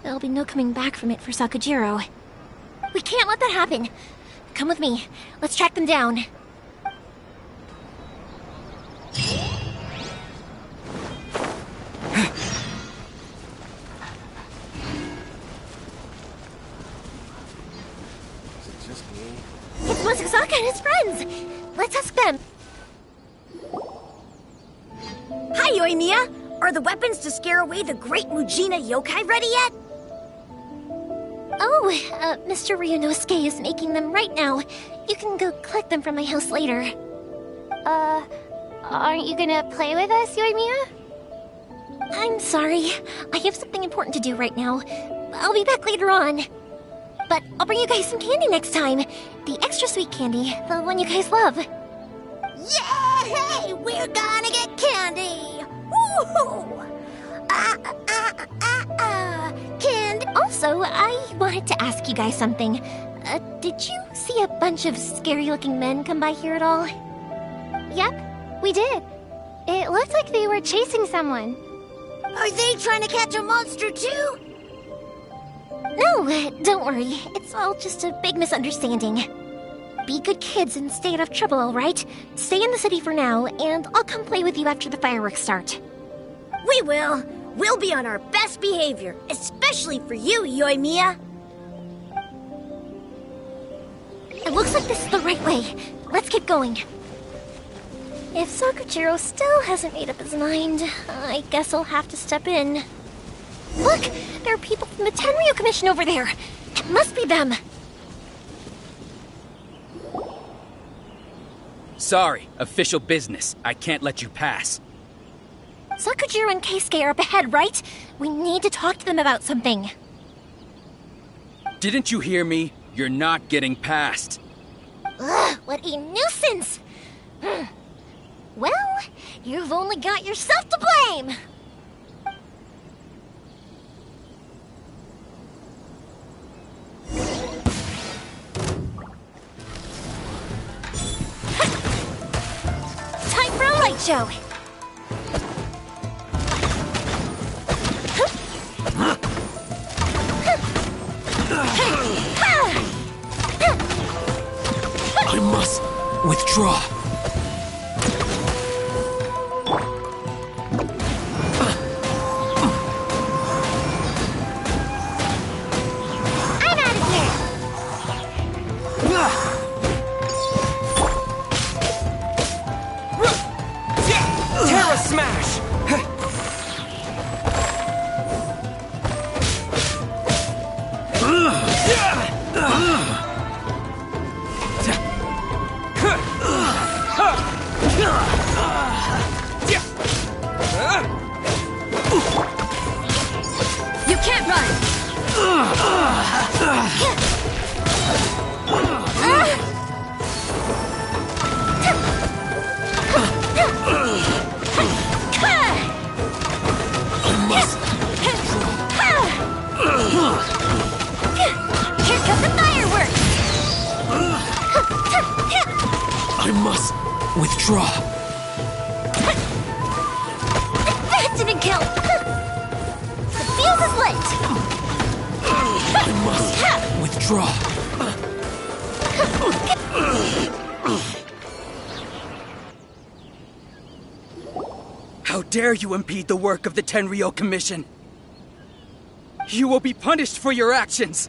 there'll be no coming back from it for Sakujiro. We can't let that happen. Come with me. Let's track them down. It's Masasaka and his friends! Let's ask them. Hi, Yoimiya! Are the weapons to scare away the great Mujina yokai ready yet? Oh, Mr. Ryunosuke is making them right now. You can go collect them from my house later. Aren't you gonna play with us, Yoimiya? I'm sorry. I have something important to do right now. I'll be back later on. But I'll bring you guys some candy next time. The extra sweet candy, the one you guys love. Yay! We're gonna get candy! Woohoo! Candy! Also, I wanted to ask you guys something. Did you see a bunch of scary-looking men come by here at all? Yep, we did. It looked like they were chasing someone. Are they trying to catch a monster too? No, don't worry. It's all just a big misunderstanding. Be good kids and stay out of trouble, alright? Stay in the city for now, and I'll come play with you after the fireworks start. We will. We'll be on our best behavior, especially for you, Yoimiya. It looks like this is the right way. Let's keep going. If Sakujiro still hasn't made up his mind, I guess I'll have to step in. Look! There are people from the Tenryo Commission over there! It must be them! Sorry, official business. I can't let you pass. Sakujiro and Keisuke are up ahead, right? We need to talk to them about something. Didn't you hear me? You're not getting past. Ugh, what a nuisance! Well, you've only got yourself to blame! Time for a light show! I must withdraw. I must withdraw. That didn't count! The fuse is lit! I must withdraw. How dare you impede the work of the Tenryou Commission? You will be punished for your actions!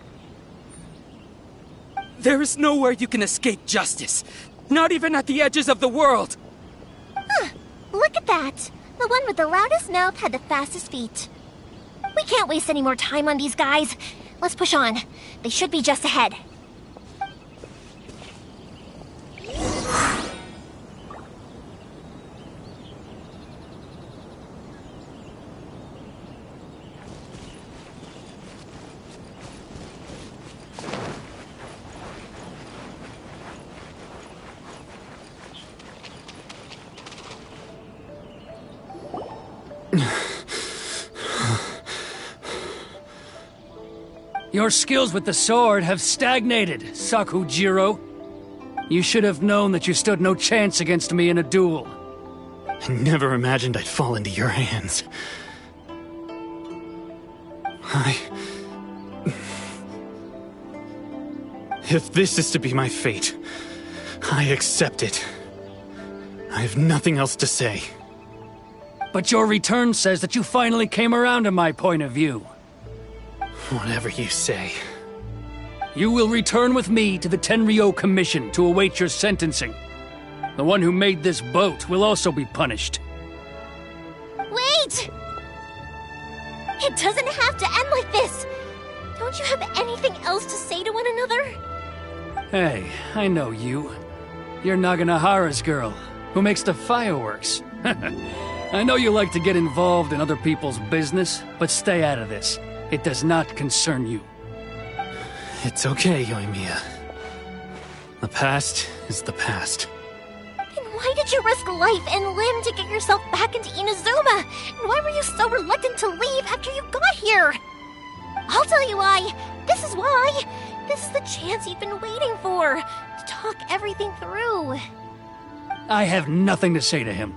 There is nowhere you can escape justice, not even at the edges of the world! Huh, look at that! The one with the loudest mouth had the fastest feet. We can't waste any more time on these guys. Let's push on. They should be just ahead. Your skills with the sword have stagnated, Sakujiro. You should have known that you stood no chance against me in a duel. I never imagined I'd fall into your hands. If this is to be my fate, I accept it. I have nothing else to say. But your return says that you finally came around to my point of view. Whatever you say. You will return with me to the Tenryou Commission to await your sentencing. The one who made this boat will also be punished. Wait! It doesn't have to end like this! Don't you have anything else to say to one another? Hey, I know you. You're Naganahara's girl, who makes the fireworks. I know you like to get involved in other people's business, but stay out of this. It does not concern you. It's okay, Yoimiya. The past is the past. Then why did you risk life and limb to get yourself back into Inazuma? And why were you so reluctant to leave after you got here? I'll tell you why. This is why. This is the chance you've been waiting for. To talk everything through. I have nothing to say to him.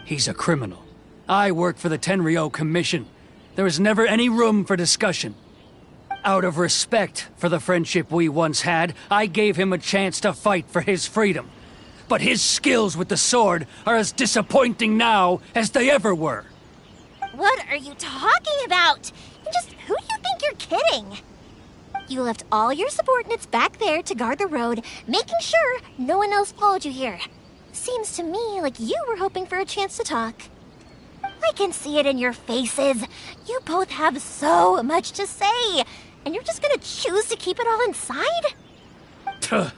He's a criminal. I work for the Tenryou Commission. There is never any room for discussion. Out of respect for the friendship we once had, I gave him a chance to fight for his freedom. But his skills with the sword are as disappointing now as they ever were. What are you talking about? And just who do you think you're kidding? You left all your subordinates back there to guard the road, making sure no one else followed you here. Seems to me like you were hoping for a chance to talk. I can see it in your faces. You both have so much to say, and you're just gonna choose to keep it all inside? Tuh.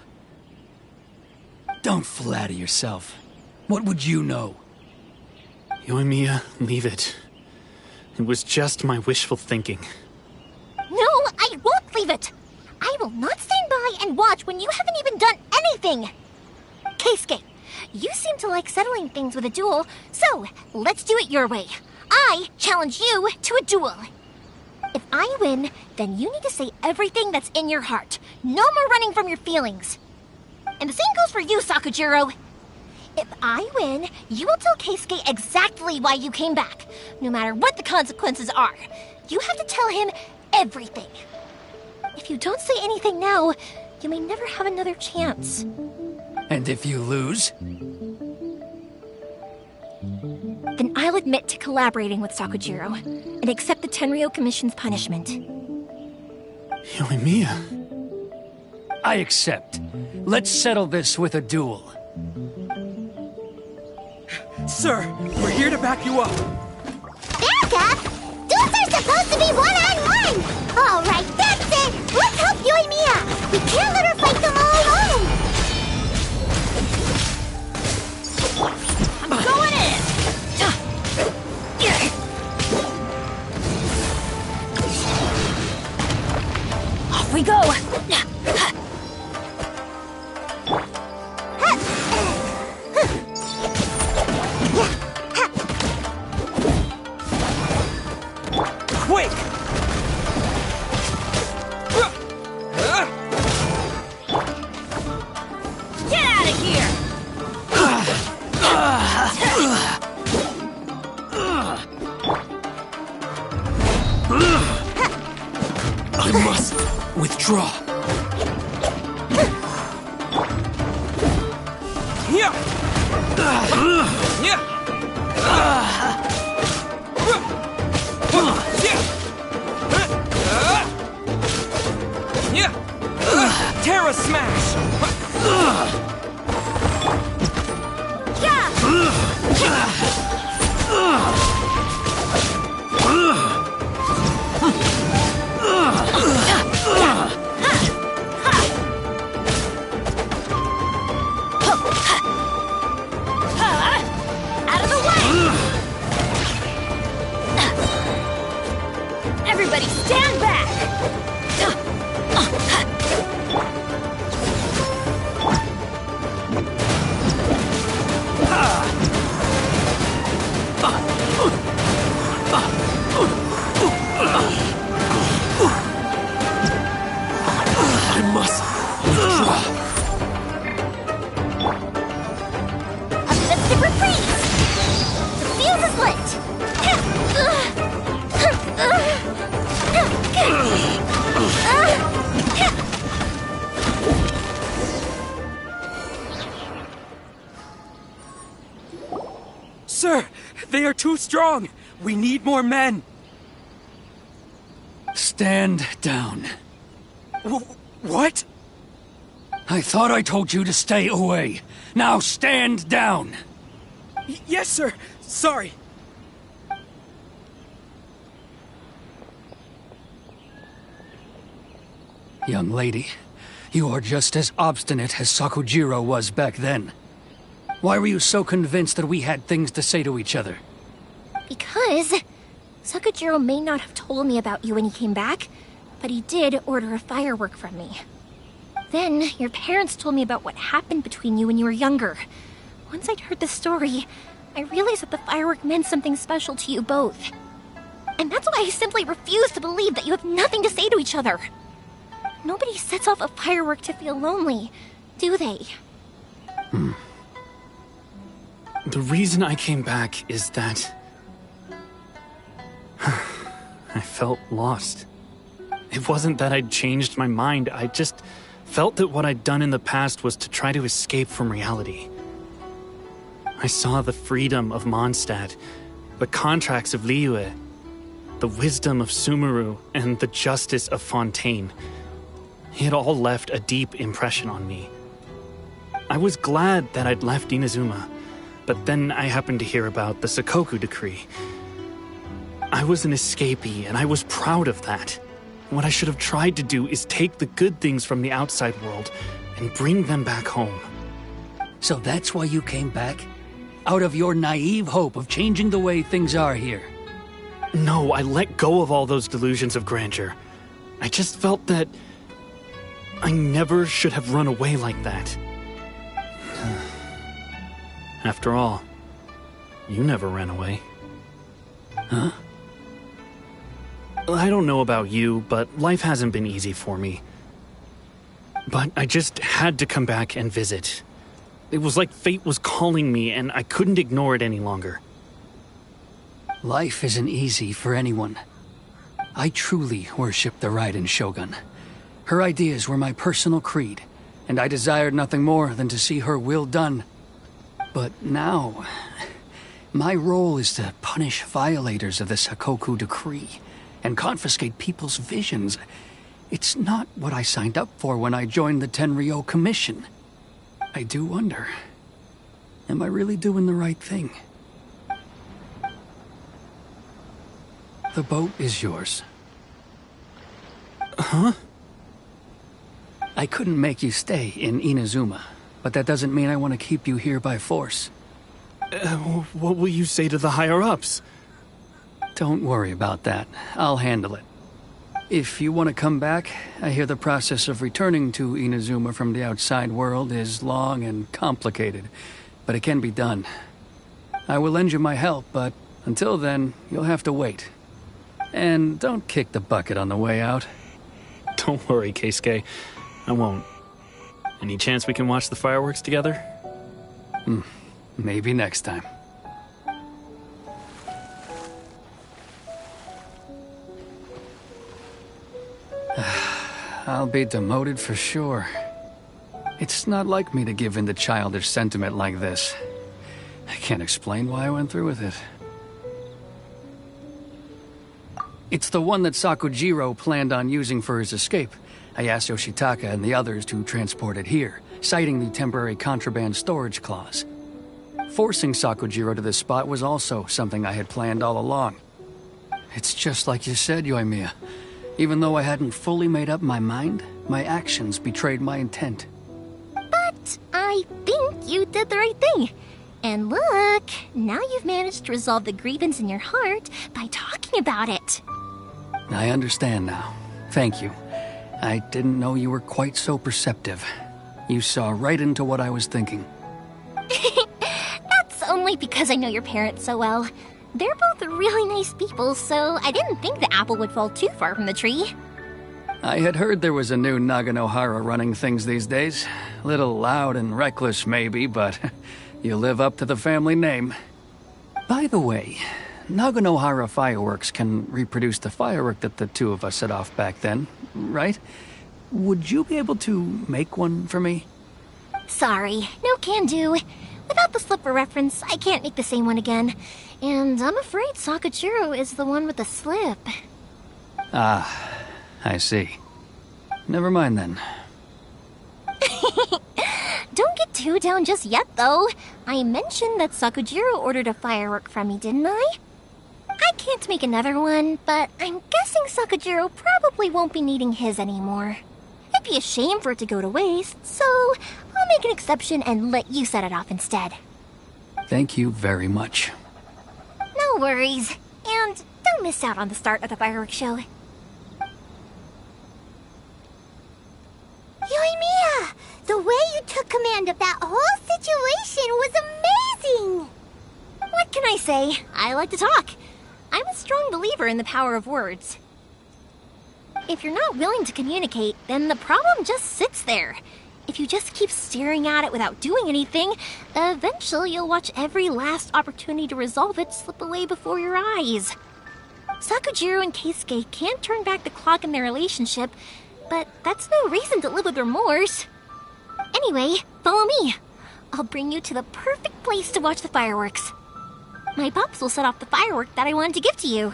Don't flatter yourself. What would you know? Yoimiya, leave it. It was just my wishful thinking. No, I won't leave it. I will not stand by and watch when you haven't even done anything. Keisuke, you seem to like settling things with a duel, so let's do it your way. I challenge you to a duel. If I win, then you need to say everything that's in your heart. No more running from your feelings. And the same goes for you, Sakujiro. If I win, you will tell Keisuke exactly why you came back, no matter what the consequences are. You have to tell him everything. If you don't say anything now, you may never have another chance. And if you lose? Then I'll admit to collaborating with Sakujiro and accept the Tenryou Commission's punishment. Yoimiya. I accept. Let's settle this with a duel. Sir, we're here to back you up. Back up? Duels are supposed to be one-on-one! All right, that's it! Let's help Yoimiya! We can't let her fight them all alone! I'm going in! Off we go! Quick! Draw. Yeah. Yeah. Yeah. Terra Smash. Out of the way! Everybody stand back! I must withdraw. Super freeze! The fuse is lit! Sir, they are too strong. We need more men. Stand down. What? I thought I told you to stay away. Now stand down. Yes, sir. Sorry. Young lady, you are just as obstinate as Sakujiro was back then. Why were you so convinced that we had things to say to each other? Because Sakujiro may not have told me about you when he came back, but he did order a firework from me. Then, your parents told me about what happened between you when you were younger. Once I'd heard the story, I realized that the firework meant something special to you both. And that's why I simply refuse to believe that you have nothing to say to each other. Nobody sets off a firework to feel lonely, do they? The reason I came back is that I felt lost. It wasn't that I'd changed my mind, I just felt that what I'd done in the past was to try to escape from reality. I saw the freedom of Mondstadt, the contracts of Liyue, the wisdom of Sumeru, and the justice of Fontaine. It all left a deep impression on me. I was glad that I'd left Inazuma, but then I happened to hear about the Sakoku decree. I was an escapee, and I was proud of that. What I should have tried to do is take the good things from the outside world and bring them back home. So that's why you came back? Out of your naive hope of changing the way things are here? No, I let go of all those delusions of grandeur. I just felt that I never should have run away like that. After all, you never ran away. Huh? I don't know about you, but life hasn't been easy for me. But I just had to come back and visit. It was like fate was calling me, and I couldn't ignore it any longer. Life isn't easy for anyone. I truly worship the Raiden Shogun. Her ideas were my personal creed, and I desired nothing more than to see her will done. But now, my role is to punish violators of the Sakoku decree and confiscate people's visions. It's not what I signed up for when I joined the Tenryo Commission. I do wonder, am I really doing the right thing? The boat is yours. Huh? I couldn't make you stay in Inazuma, but that doesn't mean I want to keep you here by force. What will you say to the higher-ups? Don't worry about that. I'll handle it. If you want to come back, I hear the process of returning to Inazuma from the outside world is long and complicated, but it can be done. I will lend you my help, but until then, you'll have to wait. And don't kick the bucket on the way out. Don't worry, Keisuke. I won't. Any chance we can watch the fireworks together? Maybe next time. I'll be demoted for sure. It's not like me to give in to childish sentiment like this. I can't explain why I went through with it. It's the one that Sakujiro planned on using for his escape. I asked Yoshitaka and the others to transport it here, citing the temporary contraband storage clause. Forcing Sakujiro to this spot was also something I had planned all along. It's just like you said, Yoimiya. Even though I hadn't fully made up my mind, my actions betrayed my intent. But I think you did the right thing. And look, now you've managed to resolve the grievance in your heart by talking about it. I understand now. Thank you. I didn't know you were quite so perceptive. You saw right into what I was thinking. That's only because I know your parents so well. They're both really nice people, so I didn't think the apple would fall too far from the tree. I had heard there was a new Naganohara running things these days. Little loud and reckless, maybe, but you live up to the family name. By the way, Naganohara fireworks can reproduce the firework that the two of us set off back then, right? Would you be able to make one for me? Sorry, no can do. Without the slipper reference, I can't make the same one again. And I'm afraid Sakujiro is the one with the slip. Ah, I see. Never mind then. Don't get too down just yet, though. I mentioned that Sakujiro ordered a firework from me, didn't I? I can't make another one, but I'm guessing Sakujiro probably won't be needing his anymore. It'd be a shame for it to go to waste, so I'll make an exception and let you set it off instead. Thank you very much. No worries. And don't miss out on the start of the fireworks show. Yoimiya! The way you took command of that whole situation was amazing! What can I say? I like to talk. I'm a strong believer in the power of words. If you're not willing to communicate, then the problem just sits there. If you just keep staring at it without doing anything, eventually you'll watch every last opportunity to resolve it slip away before your eyes. Sakujiro and Keisuke can't turn back the clock in their relationship, but that's no reason to live with remorse. Anyway, follow me. I'll bring you to the perfect place to watch the fireworks. My pups will set off the firework that I wanted to give to you.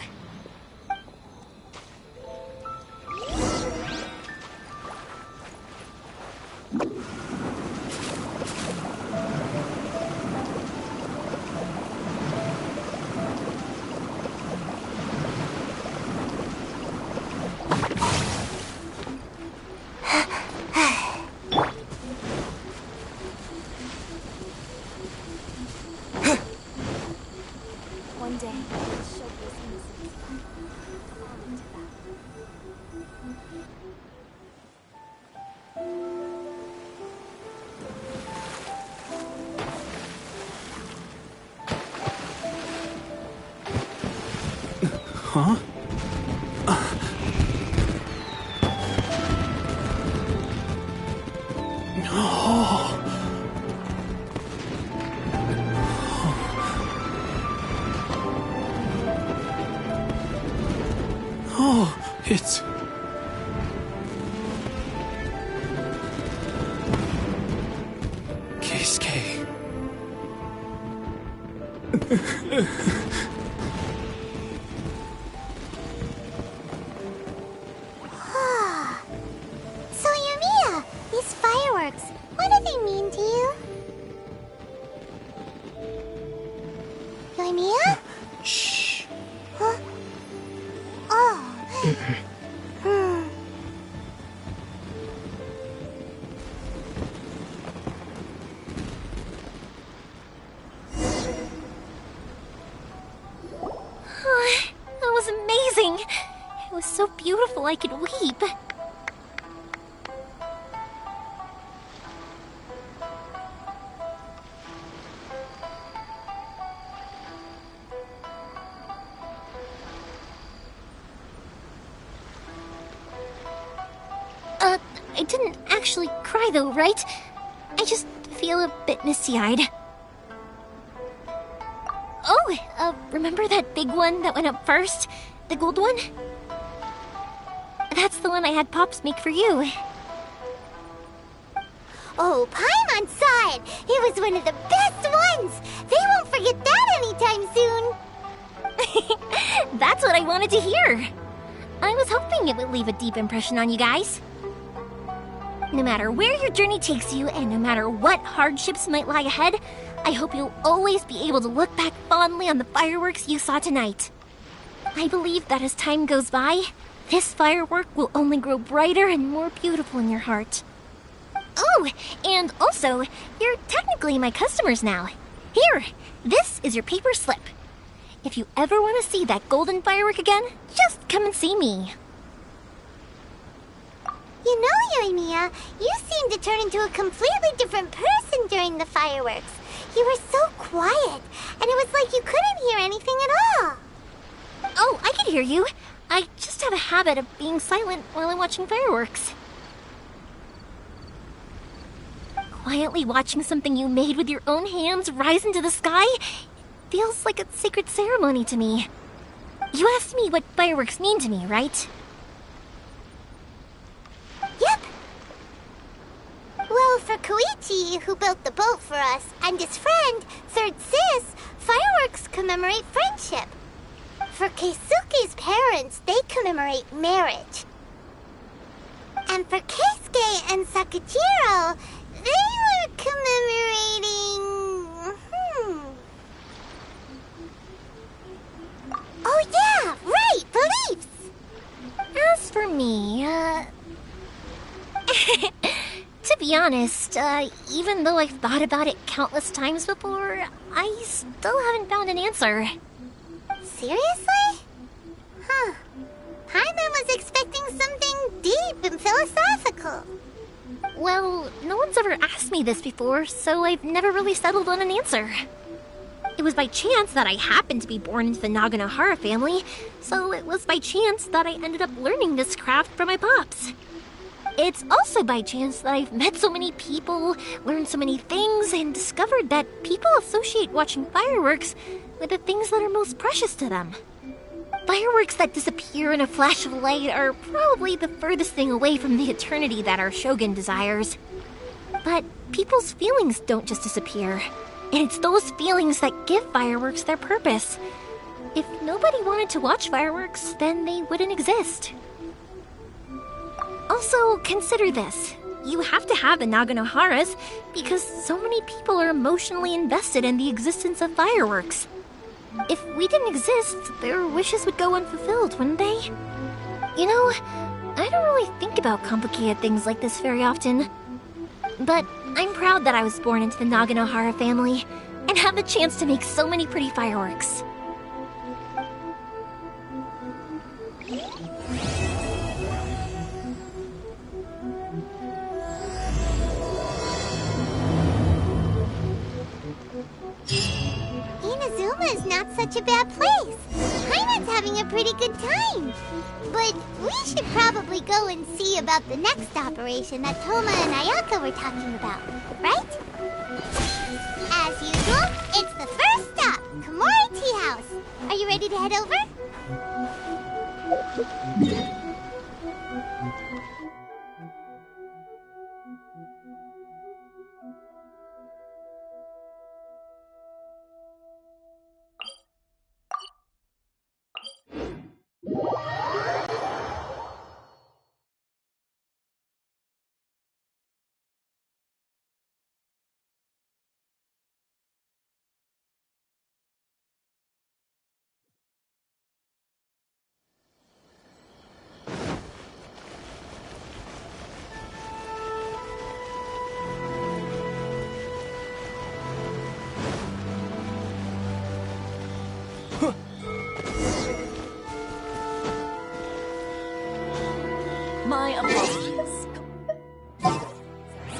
One day, I'll show his innocence. Fall into that. Huh? Oh, it's... Keisuke. So, Yoimiya, these fireworks, what do they mean to you? Yoimiya? Shh. Huh? Oh. That was amazing. It was so beautiful I could weep. I didn't actually cry though, right? I just feel a bit misty-eyed. Oh, remember that big one that went up first? The gold one? That's the one I had Pops make for you. Oh, Paimon saw it! It was one of the best ones! They won't forget that anytime soon! That's what I wanted to hear. I was hoping it would leave a deep impression on you guys. No matter where your journey takes you, and no matter what hardships might lie ahead, I hope you'll always be able to look back fondly on the fireworks you saw tonight. I believe that as time goes by, this firework will only grow brighter and more beautiful in your heart. Oh, and also, you're technically my customers now. Here, this is your paper slip. If you ever want to see that golden firework again, just come and see me. You know, Yoimiya, you seemed to turn into a completely different person during the fireworks. You were so quiet, and it was like you couldn't hear anything at all. Oh, I can hear you. I just have a habit of being silent while I'm watching fireworks. Quietly watching something you made with your own hands rise into the sky feels like a sacred ceremony to me. You asked me what fireworks mean to me, right? Yep. Well, for Koichi, who built the boat for us, and his friend, Third Sis, fireworks commemorate friendship. For Keisuke's parents, they commemorate marriage. And for Keisuke and Sakajiro, they were commemorating... Oh yeah, right, beliefs! As for me, to be honest, even though I've thought about it countless times before, I still haven't found an answer. Seriously? Huh. Paimon was expecting something deep and philosophical. Well, no one's ever asked me this before, so I've never really settled on an answer. It was by chance that I happened to be born into the Naganohara family, so it was by chance that I ended up learning this craft from my pops. It's also by chance that I've met so many people, learned so many things, and discovered that people associate watching fireworks with the things that are most precious to them. Fireworks that disappear in a flash of light are probably the furthest thing away from the eternity that our shogun desires. But people's feelings don't just disappear, and it's those feelings that give fireworks their purpose. If nobody wanted to watch fireworks, then they wouldn't exist. Also, consider this. You have to have the Naganoharas because so many people are emotionally invested in the existence of fireworks. If we didn't exist, their wishes would go unfulfilled, wouldn't they? You know, I don't really think about complicated things like this very often. But I'm proud that I was born into the Naganohara family and have the chance to make so many pretty fireworks. Inazuma is not such a bad place. Paimon's having a pretty good time. But we should probably go and see about the next operation that Toma and Ayaka were talking about, right? As usual, it's the first stop, Komori Tea House. Are you ready to head over? My apologies.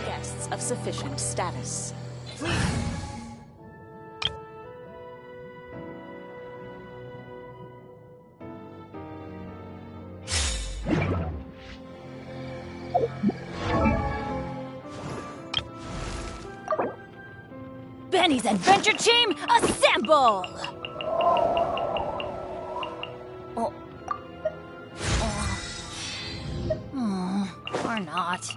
Guests of sufficient status. Benny's Adventure Team, assemble! not.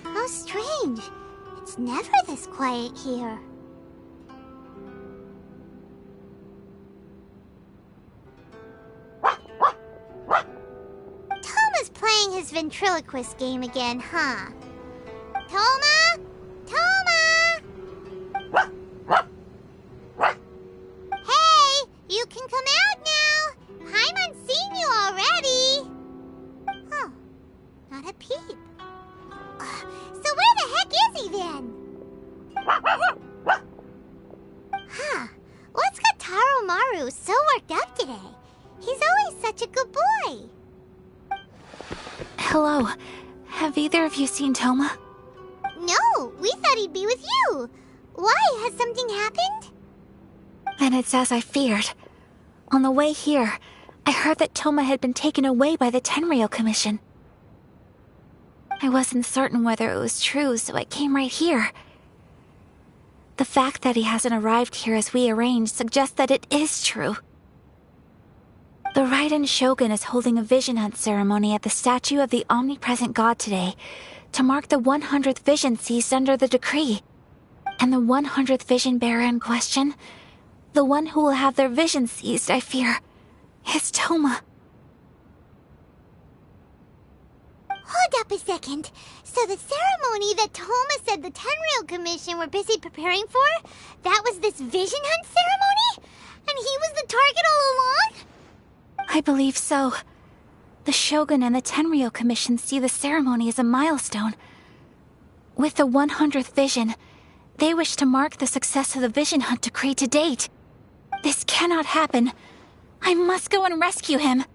How strange. It's never this quiet here. Toma's playing his ventriloquist game again, huh? Toma? Toma! Hey, you can come out now. Paimon's seen you already. Huh, not a peep. So where the heck is he then? Huh, what's got Taro Maru so worked up today? He's always such a good boy. Hello. Have either of you seen Toma? No, we thought he'd be with you. Why? Has something happened? Then it's as I feared. On the way here, I heard that Toma had been taken away by the Tenryou Commission. I wasn't certain whether it was true, so I came right here. The fact that he hasn't arrived here as we arranged suggests that it is true. The Raiden Shogun is holding a vision hunt ceremony at the statue of the omnipresent god today to mark the 100th vision seized under the decree. And the 100th vision bearer in question, the one who will have their vision seized, I fear, is Toma. Hold up a second. So the ceremony that Toma said the Tenryou Commission were busy preparing for, that was this vision hunt ceremony? And he was the target all along? I believe so. The Shogun and the Tenryou Commission see the ceremony as a milestone. With the 100th vision, they wish to mark the success of the vision hunt decree to date. This cannot happen. I must go and rescue him.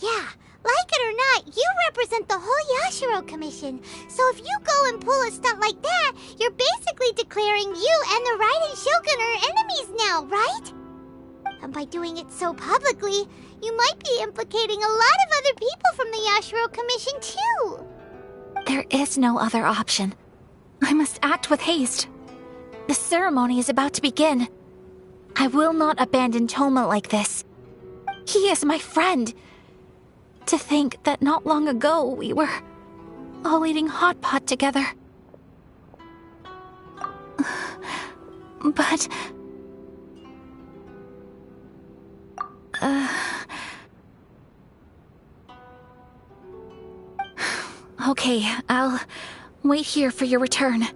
Yeah, like it or not, you represent the whole Yashiro Commission. So if you go and pull a stunt like that, you're basically declaring you and the Raiden Shogun are enemies now, right? And by doing it so publicly, you might be implicating a lot of other people from the Yashiro Commission too. There is no other option. I must act with haste. The ceremony is about to begin. I will not abandon Toma like this. He is my friend. To think that not long ago we were all eating hot pot together. But... Okay, I'll wait here for your return.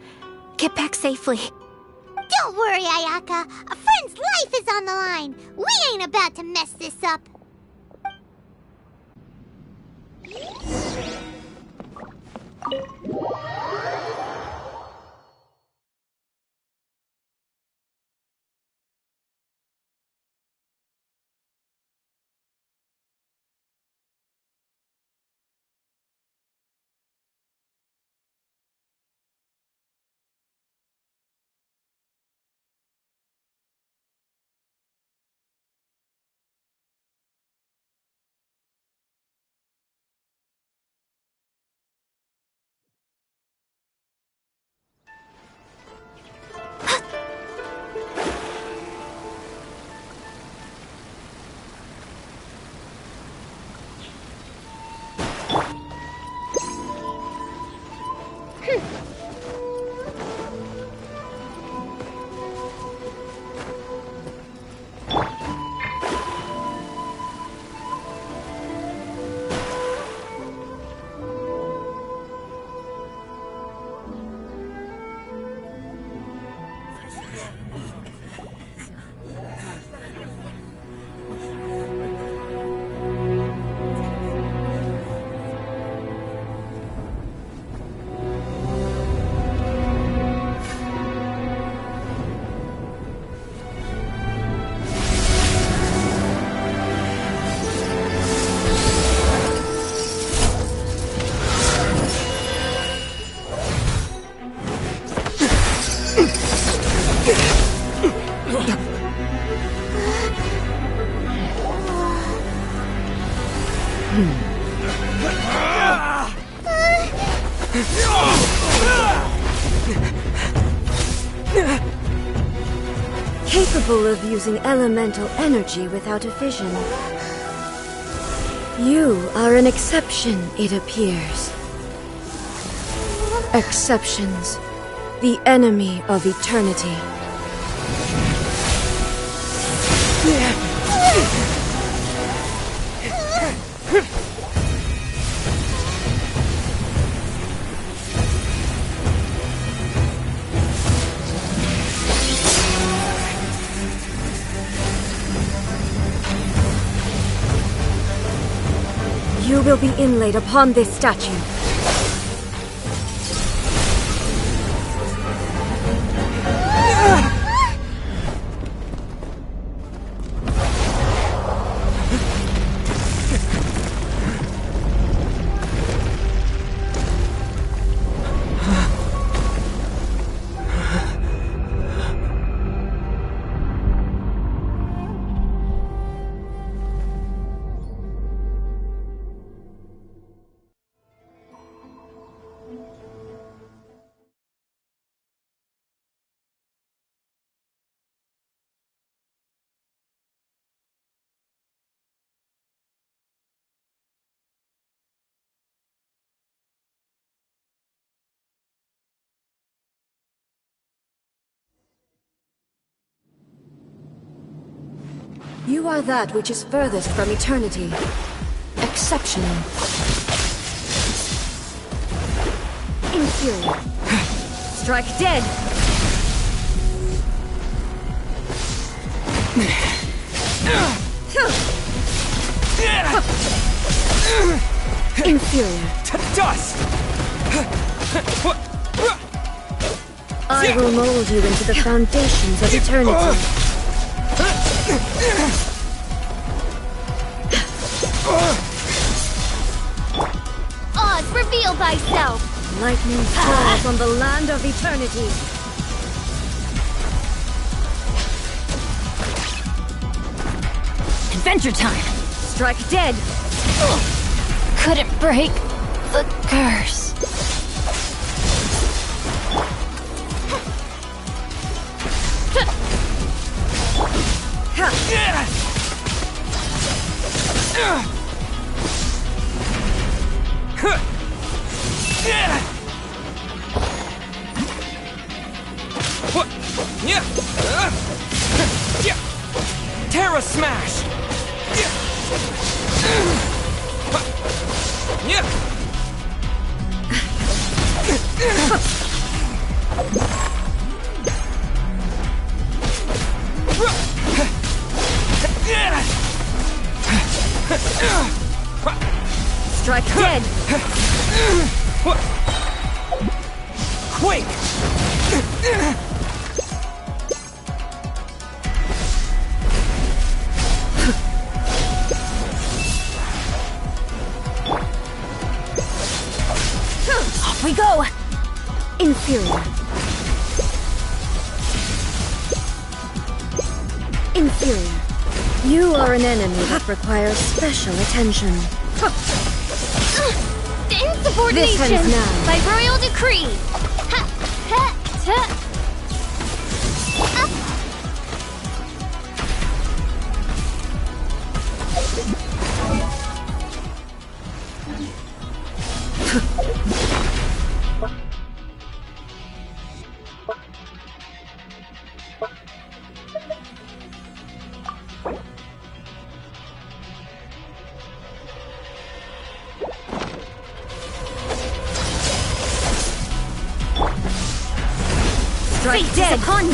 Get back safely. Don't worry, Ayaka. A friend's life is on the line. We ain't about to mess this up. Capable of using elemental energy without a fission. You are an exception, it appears. Exceptions. The enemy of eternity. You will be inlaid upon this statue. You are that which is furthest from eternity. Exceptional. Inferior. Strike dead! Inferior. Dust! I will mold you into the foundations of eternity. Oz, reveal thyself! Lightning falls on the land of eternity. Adventure time! Strike dead! Couldn't break the curse. Terra Smash! Strike dead! Quake! Off we go! Inferior. Inferior. You are an enemy that requires special attention. Insubordination! This ends now. By royal decree! Ha! Ha! Ha! Strike dead upon you.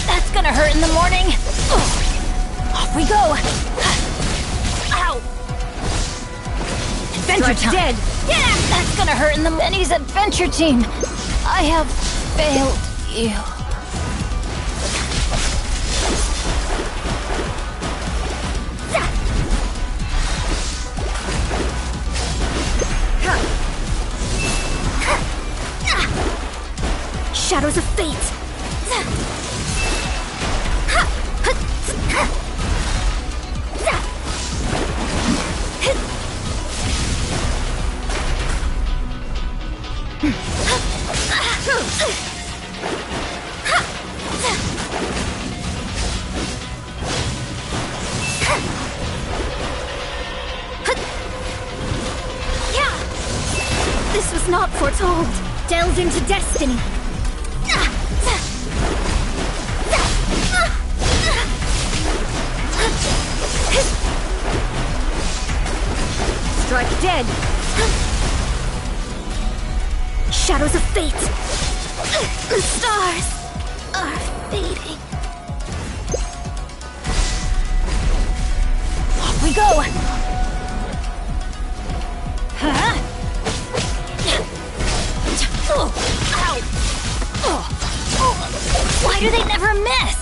That's gonna hurt in the morning. Off we go. Ow! Adventure time. Dead. Yeah, that's gonna hurt in the Benny's adventure team. I have failed you. Shadows of fate! This was not foretold. Delve into destiny! Strike dead! Shadows of fate! The stars are fading. Off we go! Huh? Ow! Why do they never miss?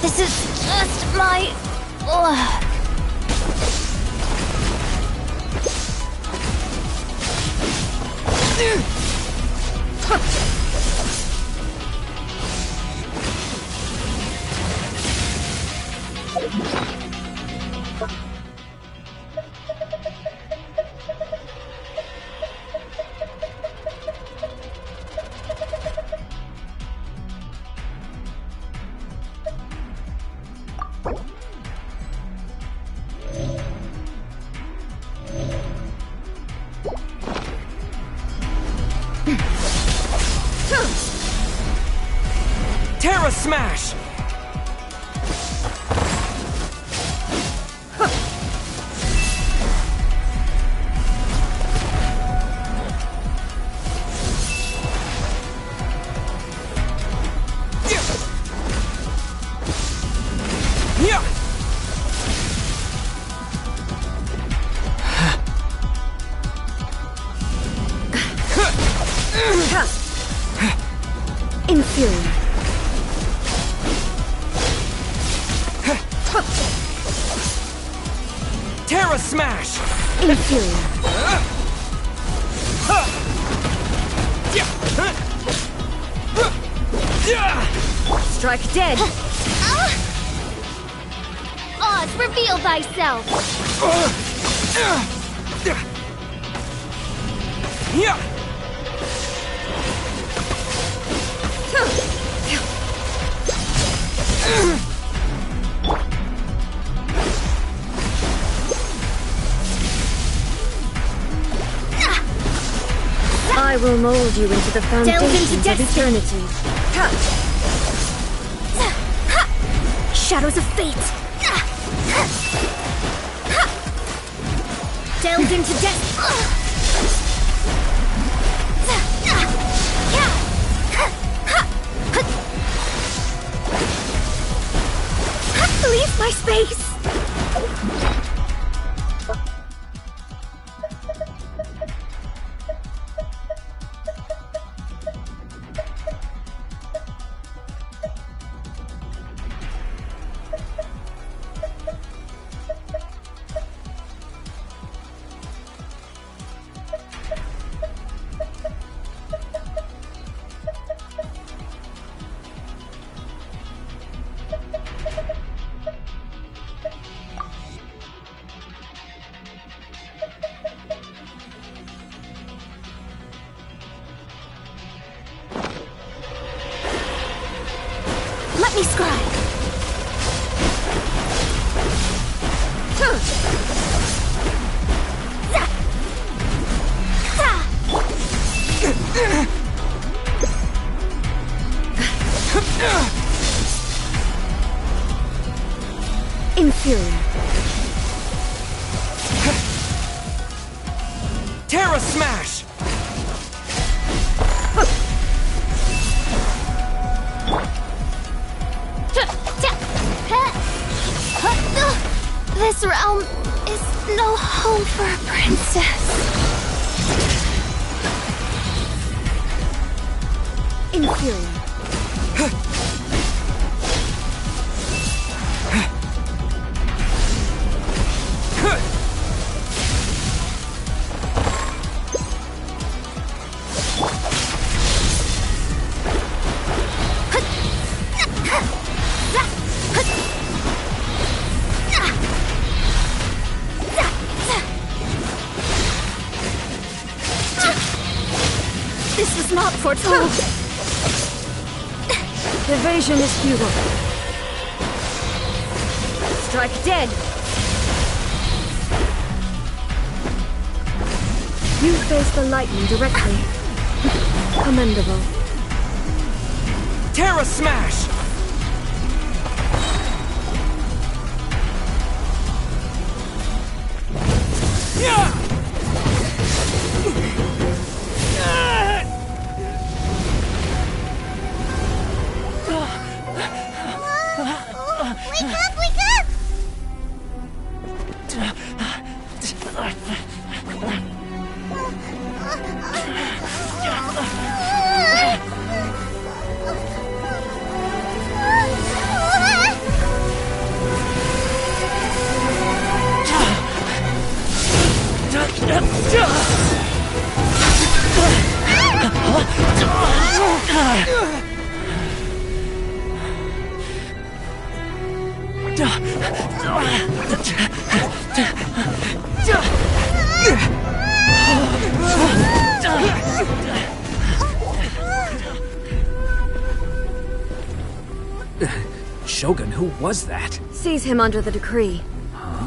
This is just my... Terra Smash! Inferior. Terra Smash! Inferior. Strike dead! Oz, reveal thyself! I will mold you into the foundations of eternity. Shadows of fate! Delved into death! Leave my space! Let me scribe. Inferior. Terra Smash! This realm is no home for a princess. Inferior. This was not foretold. Evasion is futile. Strike dead. You face the lightning directly. Commendable. Terra Smash! Wake up, wake up! Shogun, who was that? Seize him under the decree. Huh?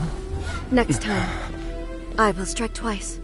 Next time, I will strike twice.